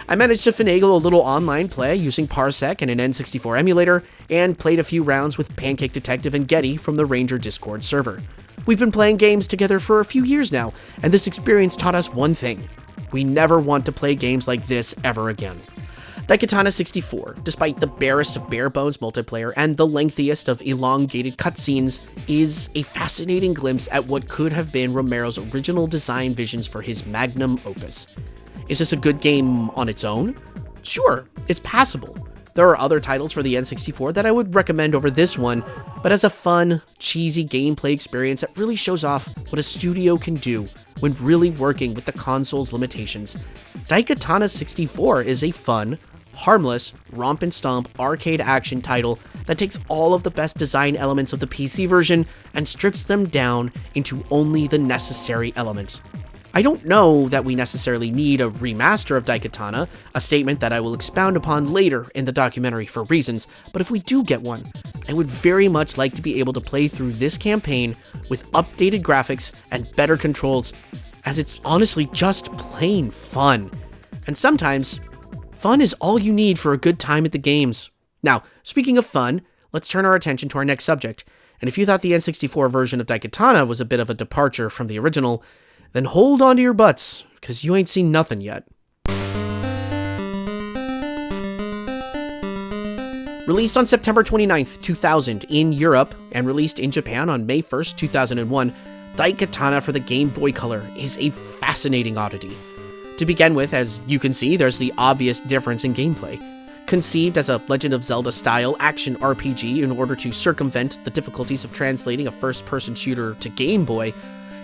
I managed to finagle a little online play using Parsec and an N64 emulator, and played a few rounds with Pancake Detective and Getty from the Ranger Discord server. We've been playing games together for a few years now, and this experience taught us one thing: we never want to play games like this ever again. Daikatana 64, despite the barest of bare-bones multiplayer and the lengthiest of elongated cutscenes, is a fascinating glimpse at what could have been Romero's original design visions for his magnum opus. Is this a good game on its own? Sure, it's passable. There are other titles for the N64 that I would recommend over this one, but as a fun, cheesy gameplay experience that really shows off what a studio can do when really working with the console's limitations, Daikatana 64 is a fun, harmless, romp and stomp arcade action title that takes all of the best design elements of the PC version and strips them down into only the necessary elements. I don't know that we necessarily need a remaster of Daikatana, a statement that I will expound upon later in the documentary for reasons, but if we do get one, I would very much like to be able to play through this campaign with updated graphics and better controls, as it's honestly just plain fun. And sometimes, fun is all you need for a good time at the games. Now, speaking of fun, let's turn our attention to our next subject, and if you thought the N64 version of Daikatana was a bit of a departure from the original, then hold on to your butts, because you ain't seen nothing yet. Released on September 29th, 2000 in Europe, and released in Japan on May 1st, 2001, Daikatana for the Game Boy Color is a fascinating oddity. To begin with, as you can see, there's the obvious difference in gameplay. Conceived as a Legend of Zelda-style action RPG in order to circumvent the difficulties of translating a first-person shooter to Game Boy,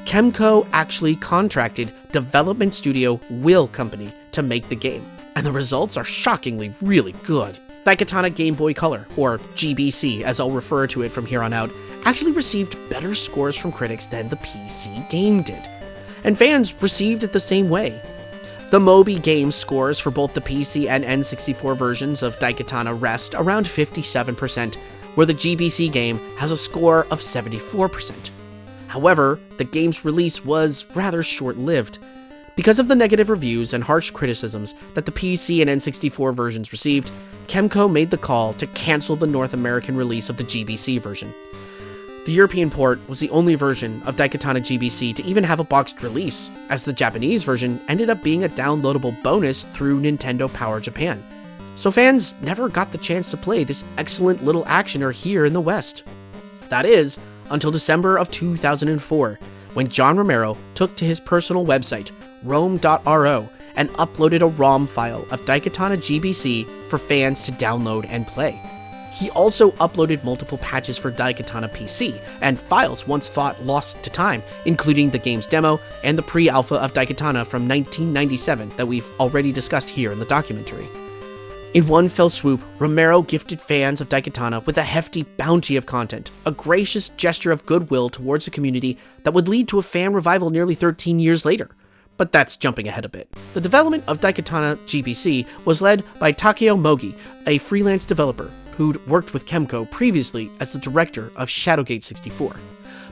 Kemco actually contracted development studio Will Company to make the game, and the results are shockingly really good. Daikatana Game Boy Color, or GBC as I'll refer to it from here on out, actually received better scores from critics than the PC game did, and fans received it the same way. The Moby Games scores for both the PC and N64 versions of Daikatana rest around 57%, where the GBC game has a score of 74%. However, the game's release was rather short-lived. Because of the negative reviews and harsh criticisms that the PC and N64 versions received, Kemco made the call to cancel the North American release of the GBC version. The European port was the only version of Daikatana GBC to even have a boxed release, as the Japanese version ended up being a downloadable bonus through Nintendo Power Japan. So fans never got the chance to play this excellent little actioner here in the West. That is, until December of 2004, when John Romero took to his personal website, rome.ro, and uploaded a ROM file of Daikatana GBC for fans to download and play. He also uploaded multiple patches for Daikatana PC, and files once thought lost to time, including the game's demo and the pre-alpha of Daikatana from 1997 that we've already discussed here in the documentary. In one fell swoop, Romero gifted fans of Daikatana with a hefty bounty of content, a gracious gesture of goodwill towards the community that would lead to a fan revival nearly 13 years later. But that's jumping ahead a bit. The development of Daikatana GBC was led by Takeo Mogi, a freelance developer who'd worked with Kemco previously as the director of Shadowgate 64.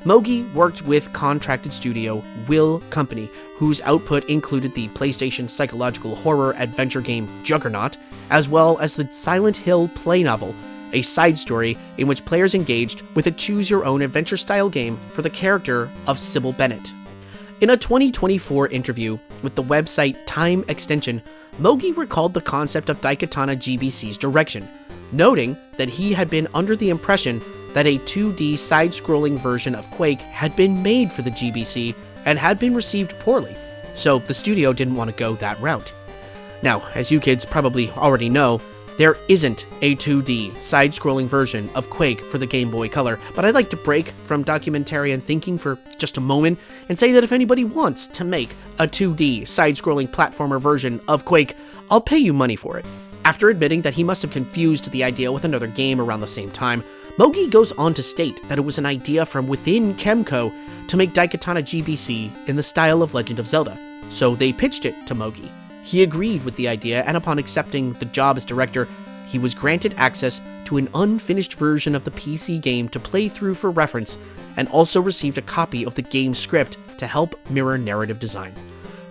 Mogi worked with contracted studio Will Company, whose output included the PlayStation psychological horror adventure game Juggernaut, as well as the Silent Hill play novel, a side story in which players engaged with a choose-your-own-adventure-style game for the character of Sybil Bennett. In a 2024 interview with the website Time Extension, Mogi recalled the concept of Daikatana GBC's direction, noting that he had been under the impression that a 2D side-scrolling version of Quake had been made for the GBC and had been received poorly, so the studio didn't want to go that route. Now, as you kids probably already know, there isn't a 2D side-scrolling version of Quake for the Game Boy Color, but I'd like to break from documentarian thinking for just a moment and say that if anybody wants to make a 2D side-scrolling platformer version of Quake, I'll pay you money for it. After admitting that he must have confused the idea with another game around the same time, Mogi goes on to state that it was an idea from within Kemco to make Daikatana GBC in the style of Legend of Zelda, so they pitched it to Mogi. He agreed with the idea, and upon accepting the job as director, he was granted access to an unfinished version of the PC game to play through for reference, and also received a copy of the game script to help mirror narrative design.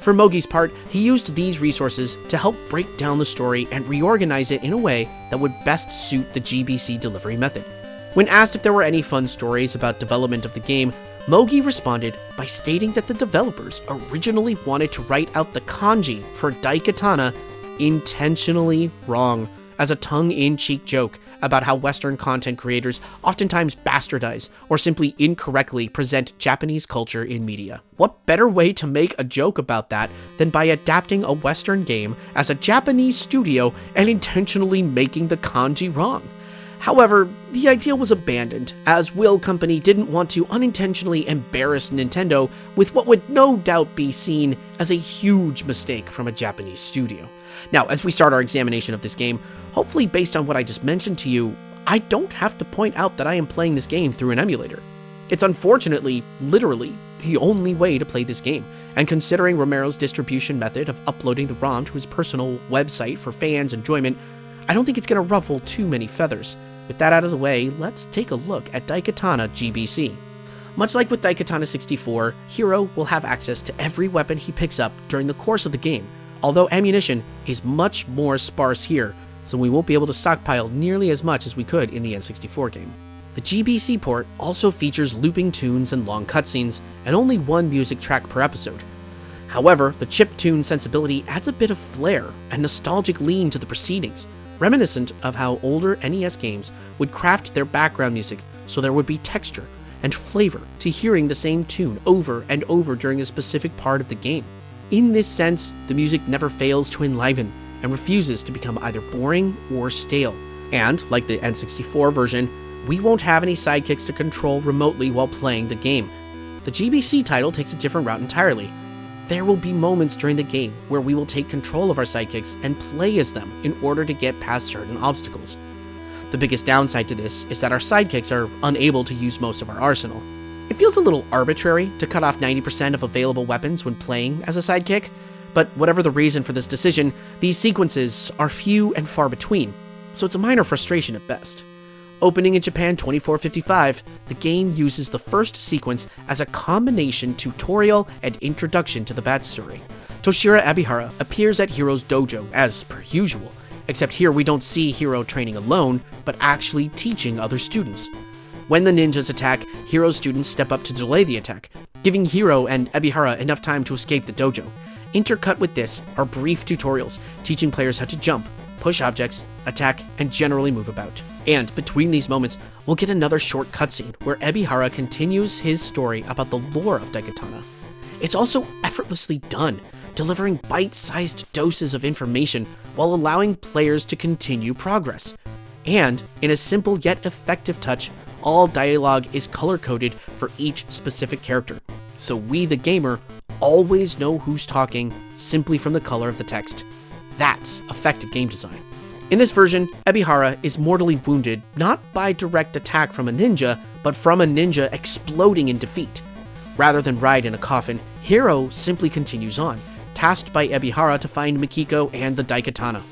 For Mogi's part, he used these resources to help break down the story and reorganize it in a way that would best suit the GBC delivery method. When asked if there were any fun stories about development of the game, Mogi responded by stating that the developers originally wanted to write out the kanji for Daikatana intentionally wrong, as a tongue-in-cheek joke about how Western content creators oftentimes bastardize or simply incorrectly present Japanese culture in media. What better way to make a joke about that than by adapting a Western game as a Japanese studio and intentionally making the kanji wrong? However, the idea was abandoned, as Will Company didn't want to unintentionally embarrass Nintendo with what would no doubt be seen as a huge mistake from a Japanese studio. Now, as we start our examination of this game, hopefully based on what I just mentioned to you, I don't have to point out that I am playing this game through an emulator. It's unfortunately, literally, the only way to play this game, and considering Romero's distribution method of uploading the ROM to his personal website for fans' enjoyment, I don't think it's going to ruffle too many feathers. With that out of the way, let's take a look at Daikatana GBC. Much like with Daikatana 64, Hiro will have access to every weapon he picks up during the course of the game, although ammunition is much more sparse here, so we won't be able to stockpile nearly as much as we could in the N64 game. The GBC port also features looping tunes and long cutscenes, and only one music track per episode. However, the chiptune sensibility adds a bit of flair and nostalgic lean to the proceedings, reminiscent of how older NES games would craft their background music so there would be texture and flavor to hearing the same tune over and over during a specific part of the game. In this sense, the music never fails to enliven and refuses to become either boring or stale. And, like the N64 version, we won't have any sidekicks to control remotely while playing the game. The GBC title takes a different route entirely. There will be moments during the game where we will take control of our sidekicks and play as them in order to get past certain obstacles. The biggest downside to this is that our sidekicks are unable to use most of our arsenal. It feels a little arbitrary to cut off 90% of available weapons when playing as a sidekick, but whatever the reason for this decision, these sequences are few and far between, so it's a minor frustration at best. Opening in Japan 2455, the game uses the first sequence as a combination tutorial and introduction to the backstory. Toshiro Ebihara appears at Hiro's dojo, as per usual, except here we don't see Hiro training alone, but actually teaching other students. When the ninjas attack, Hiro's students step up to delay the attack, giving Hiro and Ebihara enough time to escape the dojo. Intercut with this are brief tutorials, teaching players how to jump, push objects, attack, and generally move about. And between these moments, we'll get another short cutscene where Ebihara continues his story about the lore of Daikatana. It's also effortlessly done, delivering bite-sized doses of information while allowing players to continue progress. And, in a simple yet effective touch, all dialogue is color-coded for each specific character, so we, the gamer, always know who's talking simply from the color of the text. That's effective game design. In this version, Ebihara is mortally wounded not by direct attack from a ninja, but from a ninja exploding in defeat. Rather than ride in a coffin, Hiro simply continues on, tasked by Ebihara to find Mikiko and the Daikatana.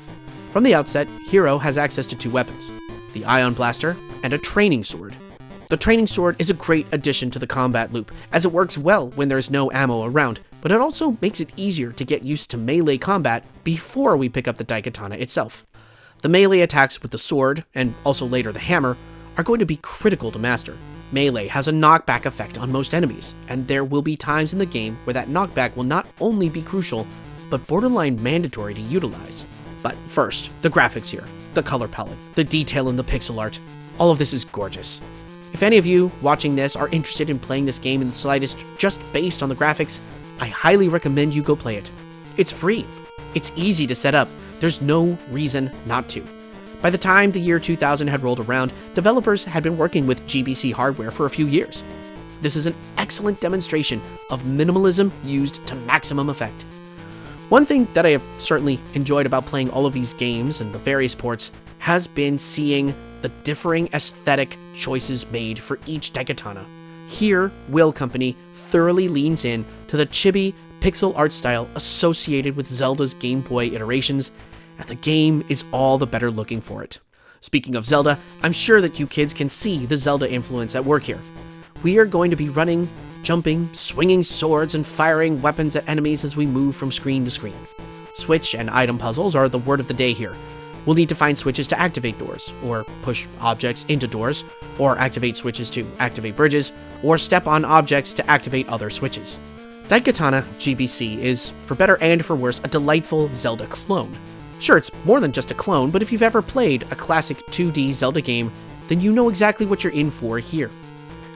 From the outset, Hiro has access to two weapons, the Ion Blaster and a training sword. The training sword is a great addition to the combat loop, as it works well when there's no ammo around, but it also makes it easier to get used to melee combat before we pick up the Daikatana itself. The melee attacks with the sword, and also later the hammer, are going to be critical to master. Melee has a knockback effect on most enemies, and there will be times in the game where that knockback will not only be crucial, but borderline mandatory to utilize. But first, the graphics here, the color palette, the detail in the pixel art, all of this is gorgeous. If any of you watching this are interested in playing this game in the slightest just based on the graphics, I highly recommend you go play it. It's free, it's easy to set up, there's no reason not to. By the time the year 2000 had rolled around, developers had been working with GBC hardware for a few years. This is an excellent demonstration of minimalism used to maximum effect. One thing that I have certainly enjoyed about playing all of these games and the various ports has been seeing the differing aesthetic choices made for each Daikatana. Here, Will Company thoroughly leans in to the chibi pixel art style associated with Zelda's Game Boy iterations, and the game is all the better looking for it. Speaking of Zelda, I'm sure that you kids can see the Zelda influence at work here. We are going to be running, jumping, swinging swords, and firing weapons at enemies as we move from screen to screen. Switch and item puzzles are the word of the day here. We'll need to find switches to activate doors, or push objects into doors, or activate switches to activate bridges, or step on objects to activate other switches. Daikatana GBC is, for better and for worse, a delightful Zelda clone. Sure, it's more than just a clone, but if you've ever played a classic 2D Zelda game, then you know exactly what you're in for here.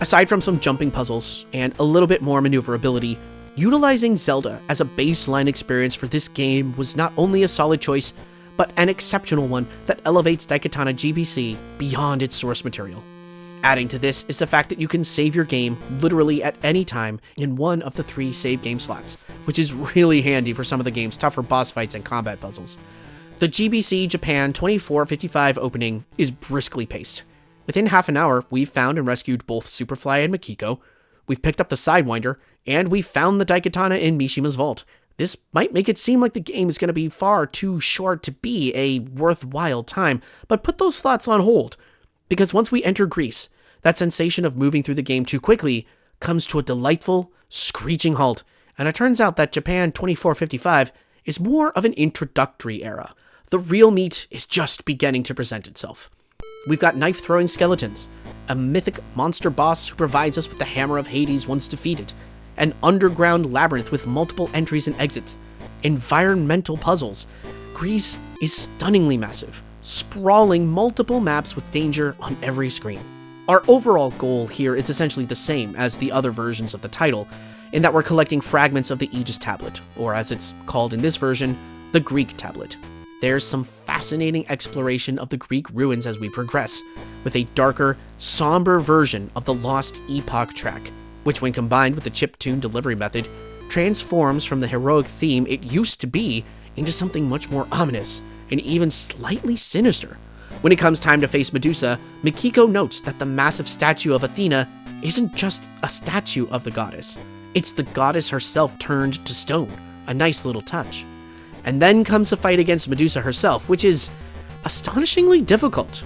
Aside from some jumping puzzles and a little bit more maneuverability, utilizing Zelda as a baseline experience for this game was not only a solid choice, but an exceptional one that elevates Daikatana GBC beyond its source material. Adding to this is the fact that you can save your game literally at any time in one of the 3 save game slots, which is really handy for some of the game's tougher boss fights and combat puzzles. The GBC Japan 2455 opening is briskly paced. Within half an hour, we've found and rescued both Superfly and Mikiko, we've picked up the Sidewinder, and we've found the Daikatana in Mishima's vault. This might make it seem like the game is going to be far too short to be a worthwhile time, but put those thoughts on hold, because once we enter Greece, that sensation of moving through the game too quickly comes to a delightful, screeching halt, and it turns out that Japan 2455 is more of an introductory era. The real meat is just beginning to present itself. We've got knife-throwing skeletons, a mythic monster boss who provides us with the Hammer of Hades once defeated, an underground labyrinth with multiple entries and exits, environmental puzzles. Greece is stunningly massive, sprawling multiple maps with danger on every screen. Our overall goal here is essentially the same as the other versions of the title, in that we're collecting fragments of the Aegis Tablet, or as it's called in this version, the Greek Tablet. There's some fascinating exploration of the Greek ruins as we progress, with a darker, somber version of the Lost Epoch track, which when combined with the chiptune delivery method, transforms from the heroic theme it used to be into something much more ominous and even slightly sinister. When it comes time to face Medusa, Mikiko notes that the massive statue of Athena isn't just a statue of the goddess, it's the goddess herself turned to stone, a nice little touch. And then comes the fight against Medusa herself, which is astonishingly difficult.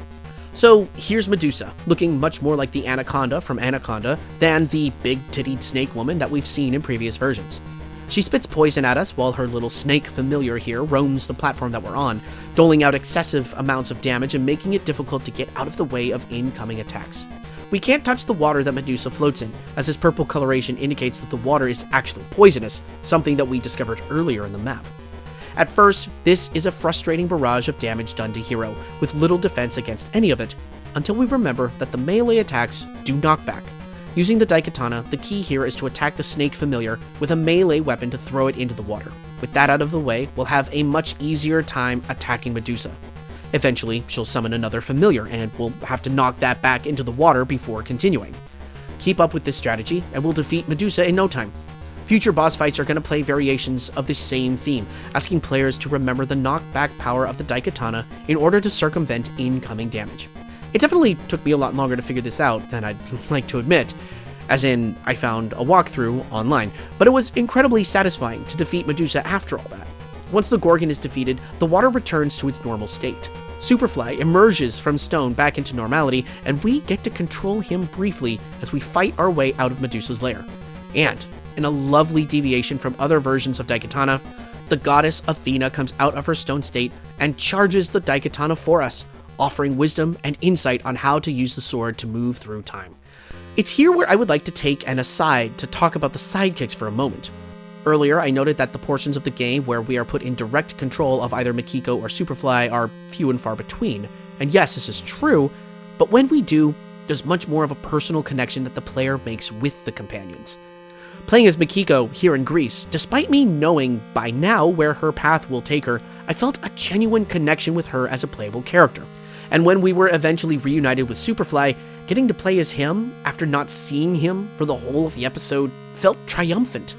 So here's Medusa, looking much more like the Anaconda from Anaconda than the big-tittied snake woman that we've seen in previous versions. She spits poison at us while her little snake familiar here roams the platform that we're on, doling out excessive amounts of damage and making it difficult to get out of the way of incoming attacks. We can't touch the water that Medusa floats in, as his purple coloration indicates that the water is actually poisonous, something that we discovered earlier in the map. At first, this is a frustrating barrage of damage done to Hero, with little defense against any of it, until we remember that the melee attacks do knock back. Using the Daikatana, the key here is to attack the snake familiar with a melee weapon to throw it into the water. With that out of the way, we'll have a much easier time attacking Medusa. Eventually, she'll summon another familiar, and we'll have to knock that back into the water before continuing. Keep up with this strategy, and we'll defeat Medusa in no time. Future boss fights are going to play variations of the same theme, asking players to remember the knockback power of the Daikatana in order to circumvent incoming damage. It definitely took me a lot longer to figure this out than I'd like to admit, as in I found a walkthrough online, but it was incredibly satisfying to defeat Medusa after all that. Once the Gorgon is defeated, the water returns to its normal state. Superfly emerges from stone back into normality, and we get to control him briefly as we fight our way out of Medusa's lair. And in a lovely deviation from other versions of Daikatana, the goddess Athena comes out of her stone state and charges the Daikatana for us, offering wisdom and insight on how to use the sword to move through time. It's here where I would like to take an aside to talk about the sidekicks for a moment. Earlier, I noted that the portions of the game where we are put in direct control of either Mikiko or Superfly are few and far between. And yes, this is true, but when we do, there's much more of a personal connection that the player makes with the companions. Playing as Mikiko here in Greece, despite me knowing by now where her path will take her, I felt a genuine connection with her as a playable character. And when we were eventually reunited with Superfly, getting to play as him after not seeing him for the whole of the episode felt triumphant.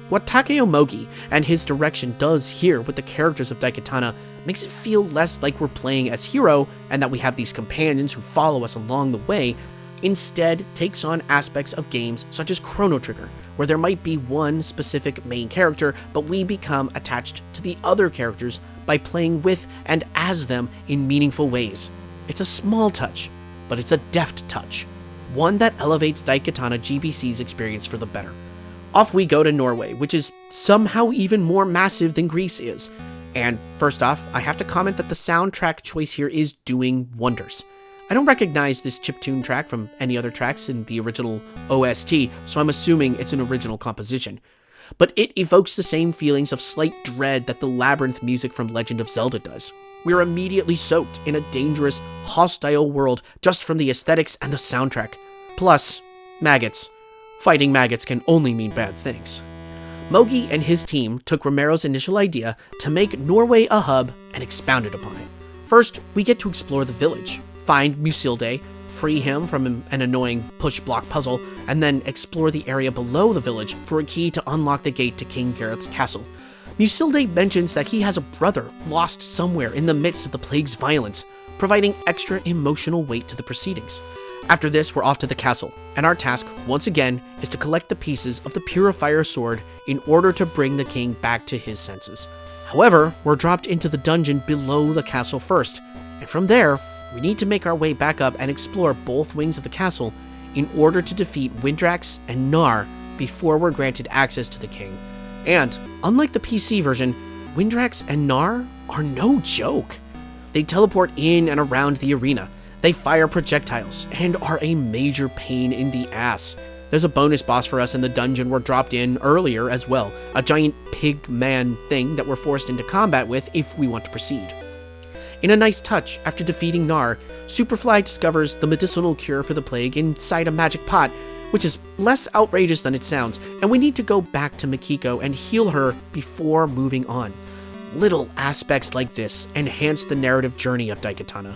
What Takeo Mogi and his direction does here with the characters of Daikatana makes it feel less like we're playing as Hero and that we have these companions who follow us along the way. Instead, takes on aspects of games such as Chrono Trigger, where there might be one specific main character, but we become attached to the other characters by playing with and as them in meaningful ways. It's a small touch, but it's a deft touch, one that elevates Daikatana GBC's experience for the better. Off we go to Norway, which is somehow even more massive than Greece is. And first off, I have to comment that the soundtrack choice here is doing wonders. I don't recognize this chiptune track from any other tracks in the original OST, so I'm assuming it's an original composition. But it evokes the same feelings of slight dread that the labyrinth music from Legend of Zelda does. We're immediately soaked in a dangerous, hostile world just from the aesthetics and the soundtrack. Plus, maggots. Fighting maggots can only mean bad things. Mogi and his team took Romero's initial idea to make Norway a hub and expounded upon it. First, we get to explore the village, find Musilde, free him from an annoying push-block puzzle, and then explore the area below the village for a key to unlock the gate to King Gareth's castle. Musilde mentions that he has a brother lost somewhere in the midst of the plague's violence, providing extra emotional weight to the proceedings. After this, we're off to the castle, and our task, once again, is to collect the pieces of the Purifier Sword in order to bring the king back to his senses. However, we're dropped into the dungeon below the castle first, and from there, we need to make our way back up and explore both wings of the castle in order to defeat Windrax and Nar before we're granted access to the king. And, unlike the PC version, Windrax and Nar are no joke. They teleport in and around the arena. They fire projectiles and are a major pain in the ass. There's a bonus boss for us in the dungeon we're dropped in earlier as well, a giant pig man thing that we're forced into combat with if we want to proceed. In a nice touch, after defeating Nar, Superfly discovers the medicinal cure for the plague inside a magic pot, which is less outrageous than it sounds, and we need to go back to Mikiko and heal her before moving on. Little aspects like this enhance the narrative journey of Daikatana.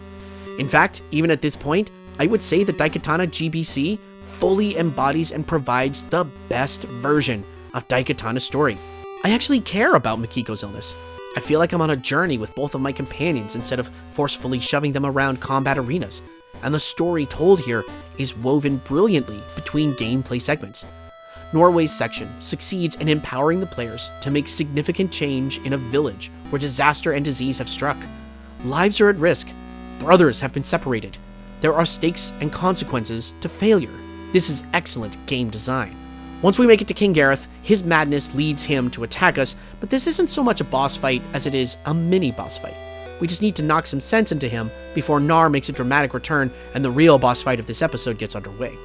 In fact, even at this point, I would say that Daikatana GBC fully embodies and provides the best version of Daikatana's story. I actually care about Mikiko's illness. I feel like I'm on a journey with both of my companions instead of forcefully shoving them around combat arenas. And the story told here is woven brilliantly between gameplay segments. Norway's section succeeds in empowering the players to make significant change in a village where disaster and disease have struck. Lives are at risk. Brothers have been separated. There are stakes and consequences to failure. This is excellent game design. Once we make it to King Gareth, his madness leads him to attack us, but this isn't so much a boss fight as it is a mini boss fight. We just need to knock some sense into him before Nar makes a dramatic return and the real boss fight of this episode gets underway.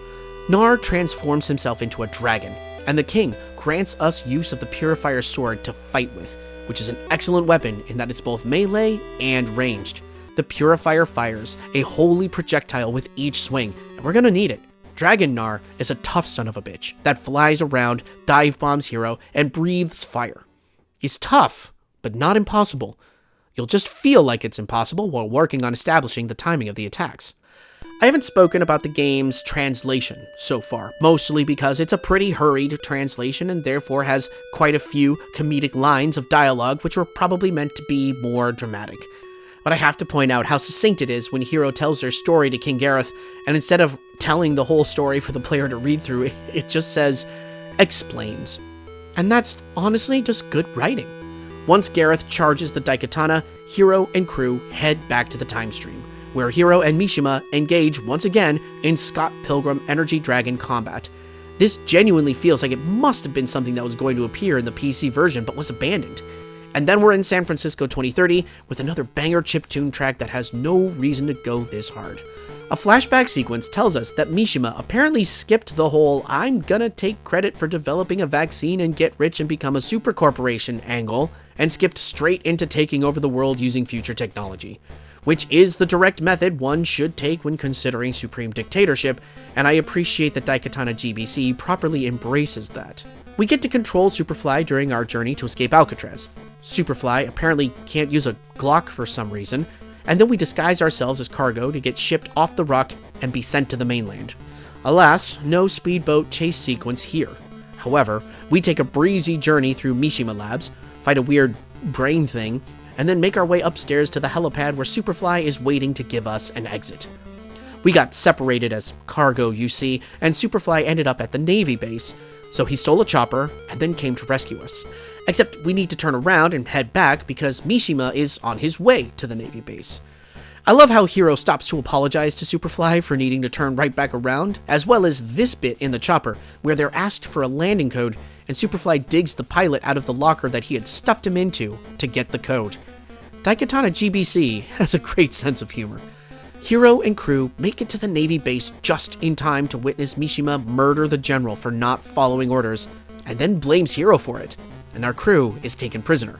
Nar transforms himself into a dragon, and the king grants us use of the Purifier Sword to fight with, which is an excellent weapon in that it's both melee and ranged. The Purifier fires a holy projectile with each swing, and we're gonna need it. Dragon Nar is a tough son of a bitch that flies around, dive bombs Hero, and breathes fire. He's tough, but not impossible. You'll just feel like it's impossible while working on establishing the timing of the attacks. I haven't spoken about the game's translation so far, mostly because it's a pretty hurried translation and therefore has quite a few comedic lines of dialogue which were probably meant to be more dramatic. But I have to point out how succinct it is when Hero tells their story to King Gareth, and instead of telling the whole story for the player to read through, it just says, explains. And that's honestly just good writing. Once Gareth charges the Daikatana, Hero and crew head back to the time stream, where Hero and Mishima engage once again in Scott Pilgrim Energy Dragon combat. This genuinely feels like it must have been something that was going to appear in the PC version but was abandoned. And then we're in San Francisco 2030 with another banger chiptune track that has no reason to go this hard. A flashback sequence tells us that Mishima apparently skipped the whole "I'm gonna take credit for developing a vaccine and get rich and become a super corporation" angle, and skipped straight into taking over the world using future technology, which is the direct method one should take when considering supreme dictatorship, and I appreciate that Daikatana GBC properly embraces that. We get to control Superfly during our journey to escape Alcatraz. Superfly apparently can't use a Glock for some reason, and then we disguise ourselves as cargo to get shipped off the rock and be sent to the mainland. Alas, no speedboat chase sequence here. However, we take a breezy journey through Mishima Labs, fight a weird brain thing, and then make our way upstairs to the helipad where Superfly is waiting to give us an exit. We got separated as cargo, you see, and Superfly ended up at the Navy base, so he stole a chopper and then came to rescue us. Except we need to turn around and head back because Mishima is on his way to the Navy base. I love how Hiro stops to apologize to Superfly for needing to turn right back around, as well as this bit in the chopper where they're asked for a landing code and Superfly digs the pilot out of the locker that he had stuffed him into to get the code. Daikatana GBC has a great sense of humor. Hiro and crew make it to the Navy base just in time to witness Mishima murder the general for not following orders, and then blames Hiro for it, and our crew is taken prisoner.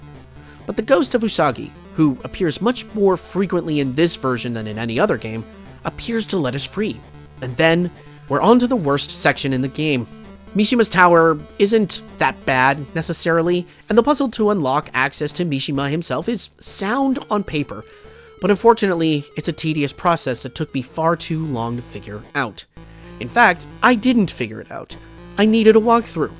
But the ghost of Usagi, who appears much more frequently in this version than in any other game, appears to let us free. And then, we're on to the worst section in the game. Mishima's tower isn't that bad, necessarily, and the puzzle to unlock access to Mishima himself is sound on paper, but unfortunately, it's a tedious process that took me far too long to figure out. In fact, I didn't figure it out. I needed a walkthrough.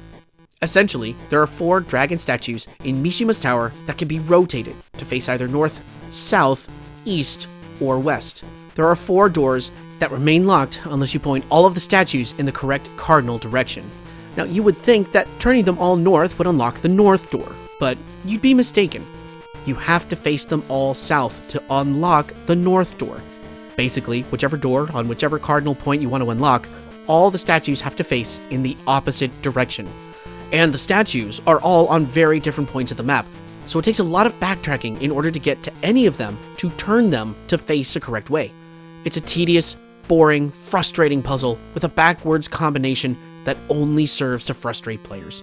Essentially, there are 4 dragon statues in Mishima's tower that can be rotated to face either north, south, east, or west. There are 4 doors that remain locked unless you point all of the statues in the correct cardinal direction. Now, you would think that turning them all north would unlock the north door, but you'd be mistaken. You have to face them all south to unlock the north door. Basically, whichever door on whichever cardinal point you want to unlock, all the statues have to face in the opposite direction. And the statues are all on very different points of the map, so it takes a lot of backtracking in order to get to any of them to turn them to face the correct way. It's a tedious, boring, frustrating puzzle with a backwards combination that only serves to frustrate players.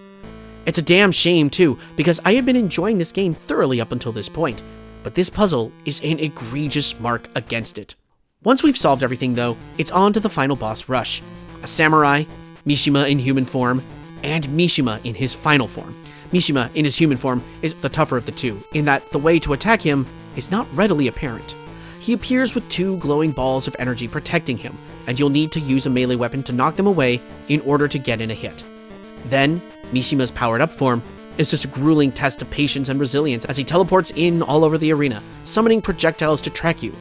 It's a damn shame too, because I had been enjoying this game thoroughly up until this point, but this puzzle is an egregious mark against it. Once we've solved everything though, it's on to the final boss rush. A samurai, Mishima in human form, and Mishima in his final form. Mishima in his human form is the tougher of the two, in that the way to attack him is not readily apparent. He appears with 2 glowing balls of energy protecting him, and you'll need to use a melee weapon to knock them away in order to get in a hit. Then, Mishima's powered up form is just a grueling test of patience and resilience as he teleports in all over the arena, summoning projectiles to track you.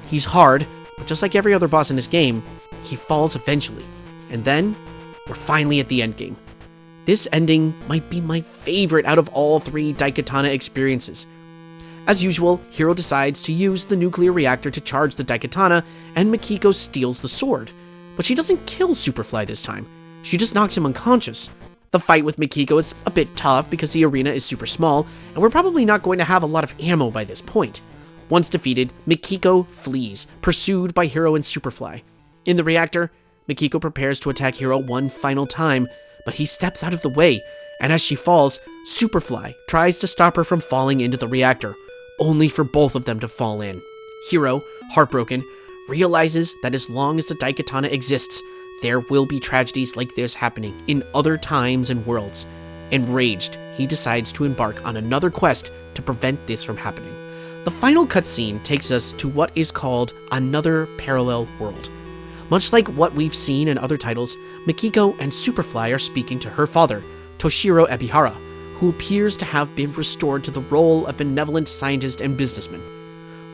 He's hard, but just like every other boss in this game, he falls eventually. And then, we're finally at the endgame. This ending might be my favorite out of all 3 Daikatana experiences. As usual, Hiro decides to use the nuclear reactor to charge the Daikatana, and Mikiko steals the sword. But she doesn't kill Superfly this time, she just knocks him unconscious. The fight with Mikiko is a bit tough because the arena is super small, and we're probably not going to have a lot of ammo by this point. Once defeated, Mikiko flees, pursued by Hiro and Superfly. In the reactor, Mikiko prepares to attack Hiro one final time, but he steps out of the way, and as she falls, Superfly tries to stop her from falling into the reactor, only for both of them to fall in. Hiro, heartbroken, realizes that as long as the Daikatana exists, there will be tragedies like this happening in other times and worlds. Enraged, he decides to embark on another quest to prevent this from happening. The final cutscene takes us to what is called another parallel world. Much like what we've seen in other titles, Mikiko and Superfly are speaking to her father, Toshiro Ebihara, who appears to have been restored to the role of benevolent scientist and businessman.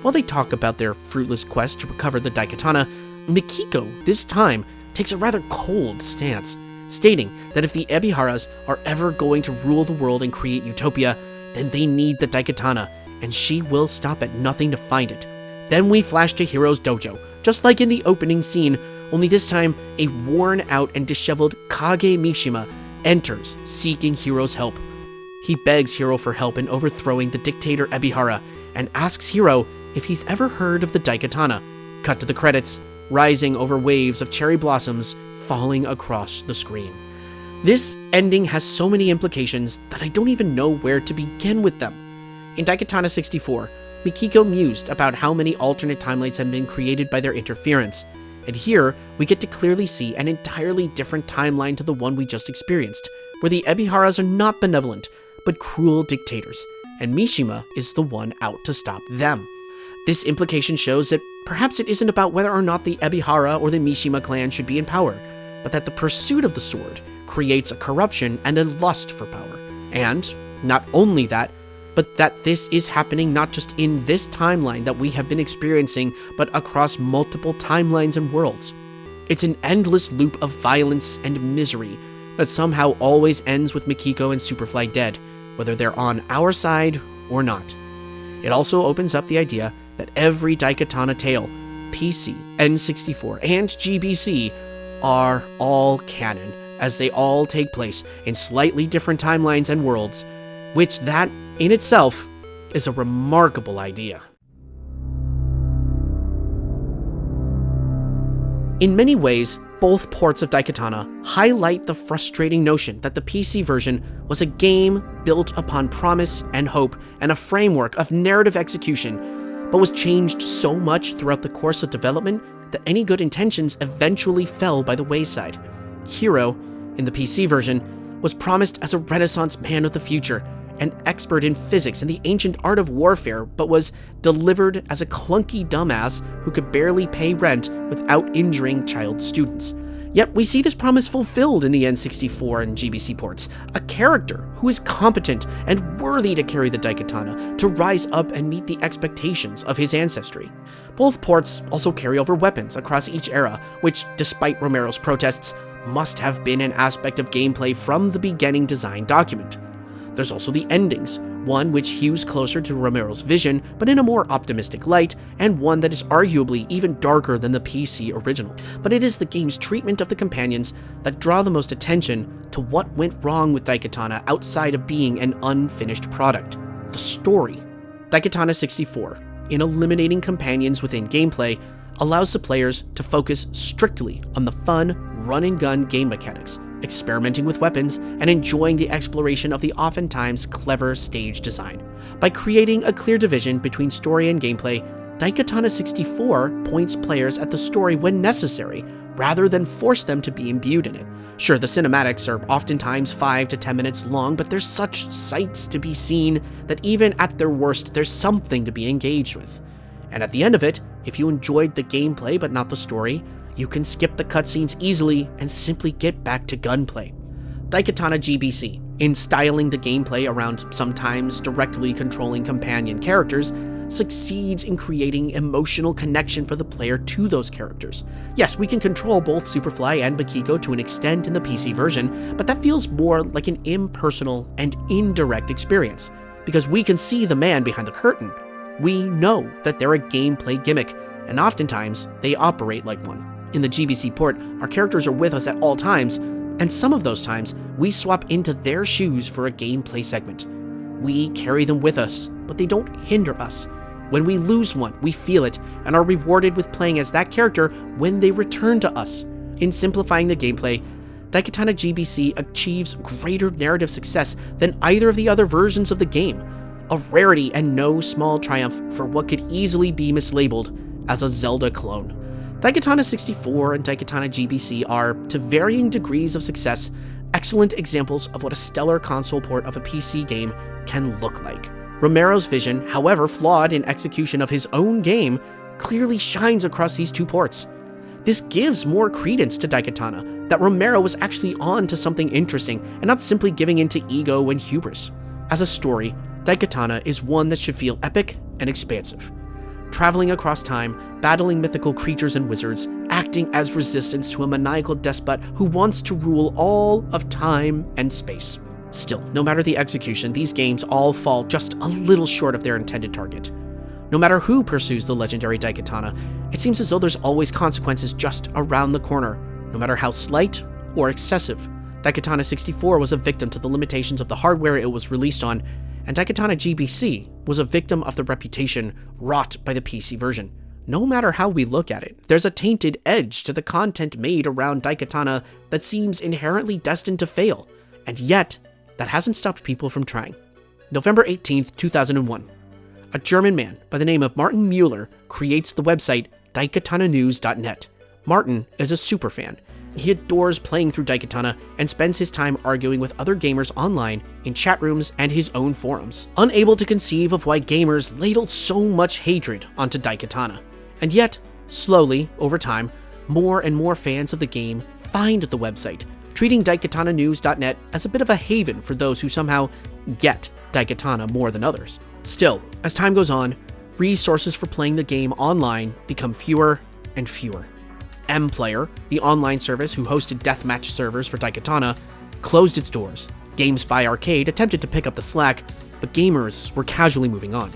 While they talk about their fruitless quest to recover the Daikatana, Mikiko, this time, takes a rather cold stance, stating that if the Ebiharas are ever going to rule the world and create utopia, then they need the Daikatana, and she will stop at nothing to find it. Then we flash to Hiro's dojo, just like in the opening scene, only this time a worn-out and disheveled Kage Mishima enters, seeking Hiro's help. He begs Hiro for help in overthrowing the dictator Ebihara and asks Hiro if he's ever heard of the Daikatana. Cut to the credits, rising over waves of cherry blossoms falling across the screen. This ending has so many implications that I don't even know where to begin with them. In Daikatana 64, Mikiko mused about how many alternate timelines had been created by their interference, and here we get to clearly see an entirely different timeline to the one we just experienced, where the Ebiharas are not benevolent, but cruel dictators, and Mishima is the one out to stop them. This implication shows that perhaps it isn't about whether or not the Ebihara or the Mishima clan should be in power, but that the pursuit of the sword creates a corruption and a lust for power. And, not only that, but that this is happening not just in this timeline that we have been experiencing, but across multiple timelines and worlds. It's an endless loop of violence and misery that somehow always ends with Mikiko and Superfly dead, whether they're on our side or not. It also opens up the idea that every Daikatana tale, PC, N64, and GBC, are all canon, as they all take place in slightly different timelines and worlds, which that, in itself, is a remarkable idea. In many ways, both ports of Daikatana highlight the frustrating notion that the PC version was a game built upon promise and hope and a framework of narrative execution, but was changed so much throughout the course of development that any good intentions eventually fell by the wayside. Hiro, in the PC version, was promised as a Renaissance man of the future, an expert in physics and the ancient art of warfare, but was delivered as a clunky dumbass who could barely pay rent without injuring child students. Yet we see this promise fulfilled in the N64 and GBC ports, a character who is competent and worthy to carry the Daikatana, to rise up and meet the expectations of his ancestry. Both ports also carry over weapons across each era, which, despite Romero's protests, must have been an aspect of gameplay from the beginning design document. There's also the endings, one which hews closer to Romero's vision, but in a more optimistic light, and one that is arguably even darker than the PC original. But it is the game's treatment of the companions that draw the most attention to what went wrong with Daikatana outside of being an unfinished product. The story. Daikatana 64, in eliminating companions within gameplay, allows the players to focus strictly on the fun, run-and-gun game mechanics, experimenting with weapons, and enjoying the exploration of the oftentimes clever stage design. By creating a clear division between story and gameplay, Daikatana 64 points players at the story when necessary, rather than force them to be imbued in it. Sure, the cinematics are oftentimes 5 to 10 minutes long, but there's such sights to be seen that even at their worst, there's something to be engaged with. And at the end of it, if you enjoyed the gameplay but not the story, you can skip the cutscenes easily and simply get back to gunplay. Daikatana GBC, in styling the gameplay around sometimes directly controlling companion characters, succeeds in creating emotional connection for the player to those characters. Yes, we can control both Superfly and Mikiko to an extent in the PC version, but that feels more like an impersonal and indirect experience, because we can see the man behind the curtain. We know that they're a gameplay gimmick, and oftentimes they operate like one. In the GBC port, our characters are with us at all times, and some of those times, we swap into their shoes for a gameplay segment. We carry them with us, but they don't hinder us. When we lose one, we feel it, and are rewarded with playing as that character when they return to us. In simplifying the gameplay, Daikatana GBC achieves greater narrative success than either of the other versions of the game, a rarity and no small triumph for what could easily be mislabeled as a Zelda clone. Daikatana 64 and Daikatana GBC are, to varying degrees of success, excellent examples of what a stellar console port of a PC game can look like. Romero's vision, however flawed in execution of his own game, clearly shines across these two ports. This gives more credence to Daikatana, that Romero was actually on to something interesting and not simply giving in to ego and hubris. As a story, Daikatana is one that should feel epic and expansive. Traveling across time, battling mythical creatures and wizards, acting as resistance to a maniacal despot who wants to rule all of time and space. Still, no matter the execution, these games all fall just a little short of their intended target. No matter who pursues the legendary Daikatana, it seems as though there's always consequences just around the corner, no matter how slight or excessive Daikatana 64 was a victim to the limitations of the hardware it was released on, and Daikatana GBC was a victim of the reputation wrought by the PC version. No matter how we look at it, there's a tainted edge to the content made around Daikatana that seems inherently destined to fail, and yet, that hasn't stopped people from trying. November 18th, 2001. A German man by the name of Martin Mueller creates the website daikatananews.net. Martin is a superfan. He adores playing through Daikatana and spends his time arguing with other gamers online in chat rooms and his own forums, unable to conceive of why gamers ladle so much hatred onto Daikatana. And yet, slowly, over time, more and more fans of the game find the website, treating daikatananews.net as a bit of a haven for those who somehow get Daikatana more than others. Still, as time goes on, resources for playing the game online become fewer and fewer. MPlayer, the online service who hosted deathmatch servers for Daikatana, closed its doors. GameSpy Arcade attempted to pick up the slack, but gamers were casually moving on.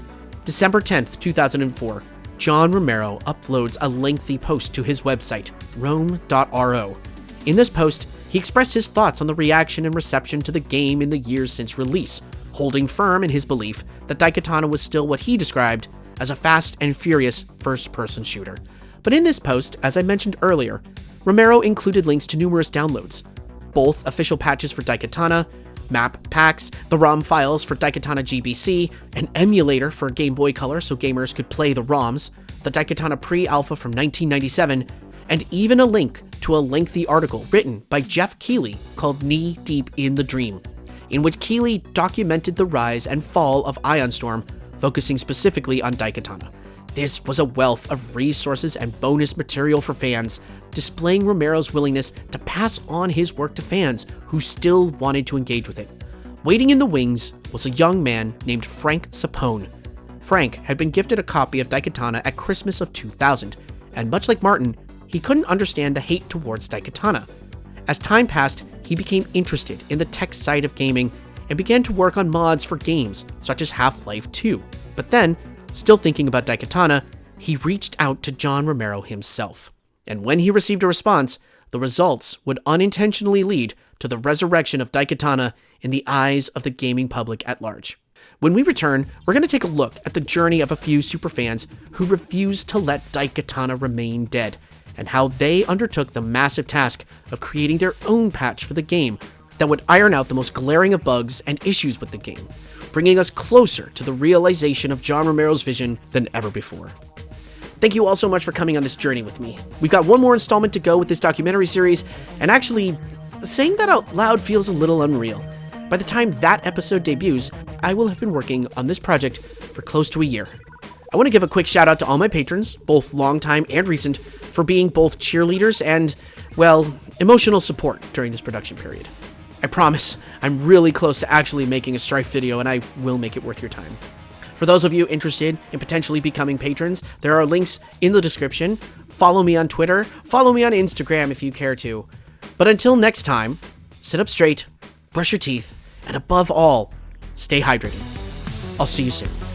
December 10th, 2004, John Romero uploads a lengthy post to his website, rome.ro. In this post, he expressed his thoughts on the reaction and reception to the game in the years since release, holding firm in his belief that Daikatana was still what he described as a fast and furious first-person shooter. But in this post, as I mentioned earlier, Romero included links to numerous downloads, both official patches for Daikatana, map packs, the ROM files for Daikatana GBC, an emulator for Game Boy Color so gamers could play the ROMs, the Daikatana pre-alpha from 1997, and even a link to a lengthy article written by Jeff Keighley called Knee Deep in the Dream, in which Keighley documented the rise and fall of Ion Storm, focusing specifically on Daikatana. This was a wealth of resources and bonus material for fans, displaying Romero's willingness to pass on his work to fans who still wanted to engage with it. Waiting in the wings was a young man named Frank Sapone. Frank had been gifted a copy of Daikatana at Christmas of 2000, and much like Martin, he couldn't understand the hate towards Daikatana. As time passed, he became interested in the tech side of gaming and began to work on mods for games such as Half-Life 2. But then, still thinking about Daikatana, he reached out to John Romero himself. And when he received a response, the results would unintentionally lead to the resurrection of Daikatana in the eyes of the gaming public at large. When we return, we're going to take a look at the journey of a few superfans who refused to let Daikatana remain dead, and how they undertook the massive task of creating their own patch for the game that would iron out the most glaring of bugs and issues with the game, bringing us closer to the realization of John Romero's vision than ever before. Thank you all so much for coming on this journey with me. We've got one more installment to go with this documentary series, and actually, saying that out loud feels a little unreal. By the time that episode debuts, I will have been working on this project for close to a year. I want to give a quick shout out to all my patrons, both longtime and recent, for being both cheerleaders and, well, emotional support during this production period. I promise, I'm really close to actually making a Strife video, and I will make it worth your time. For those of you interested in potentially becoming patrons, there are links in the description. Follow me on Twitter, follow me on Instagram if you care to. But until next time, sit up straight, brush your teeth, and above all, stay hydrated. I'll see you soon.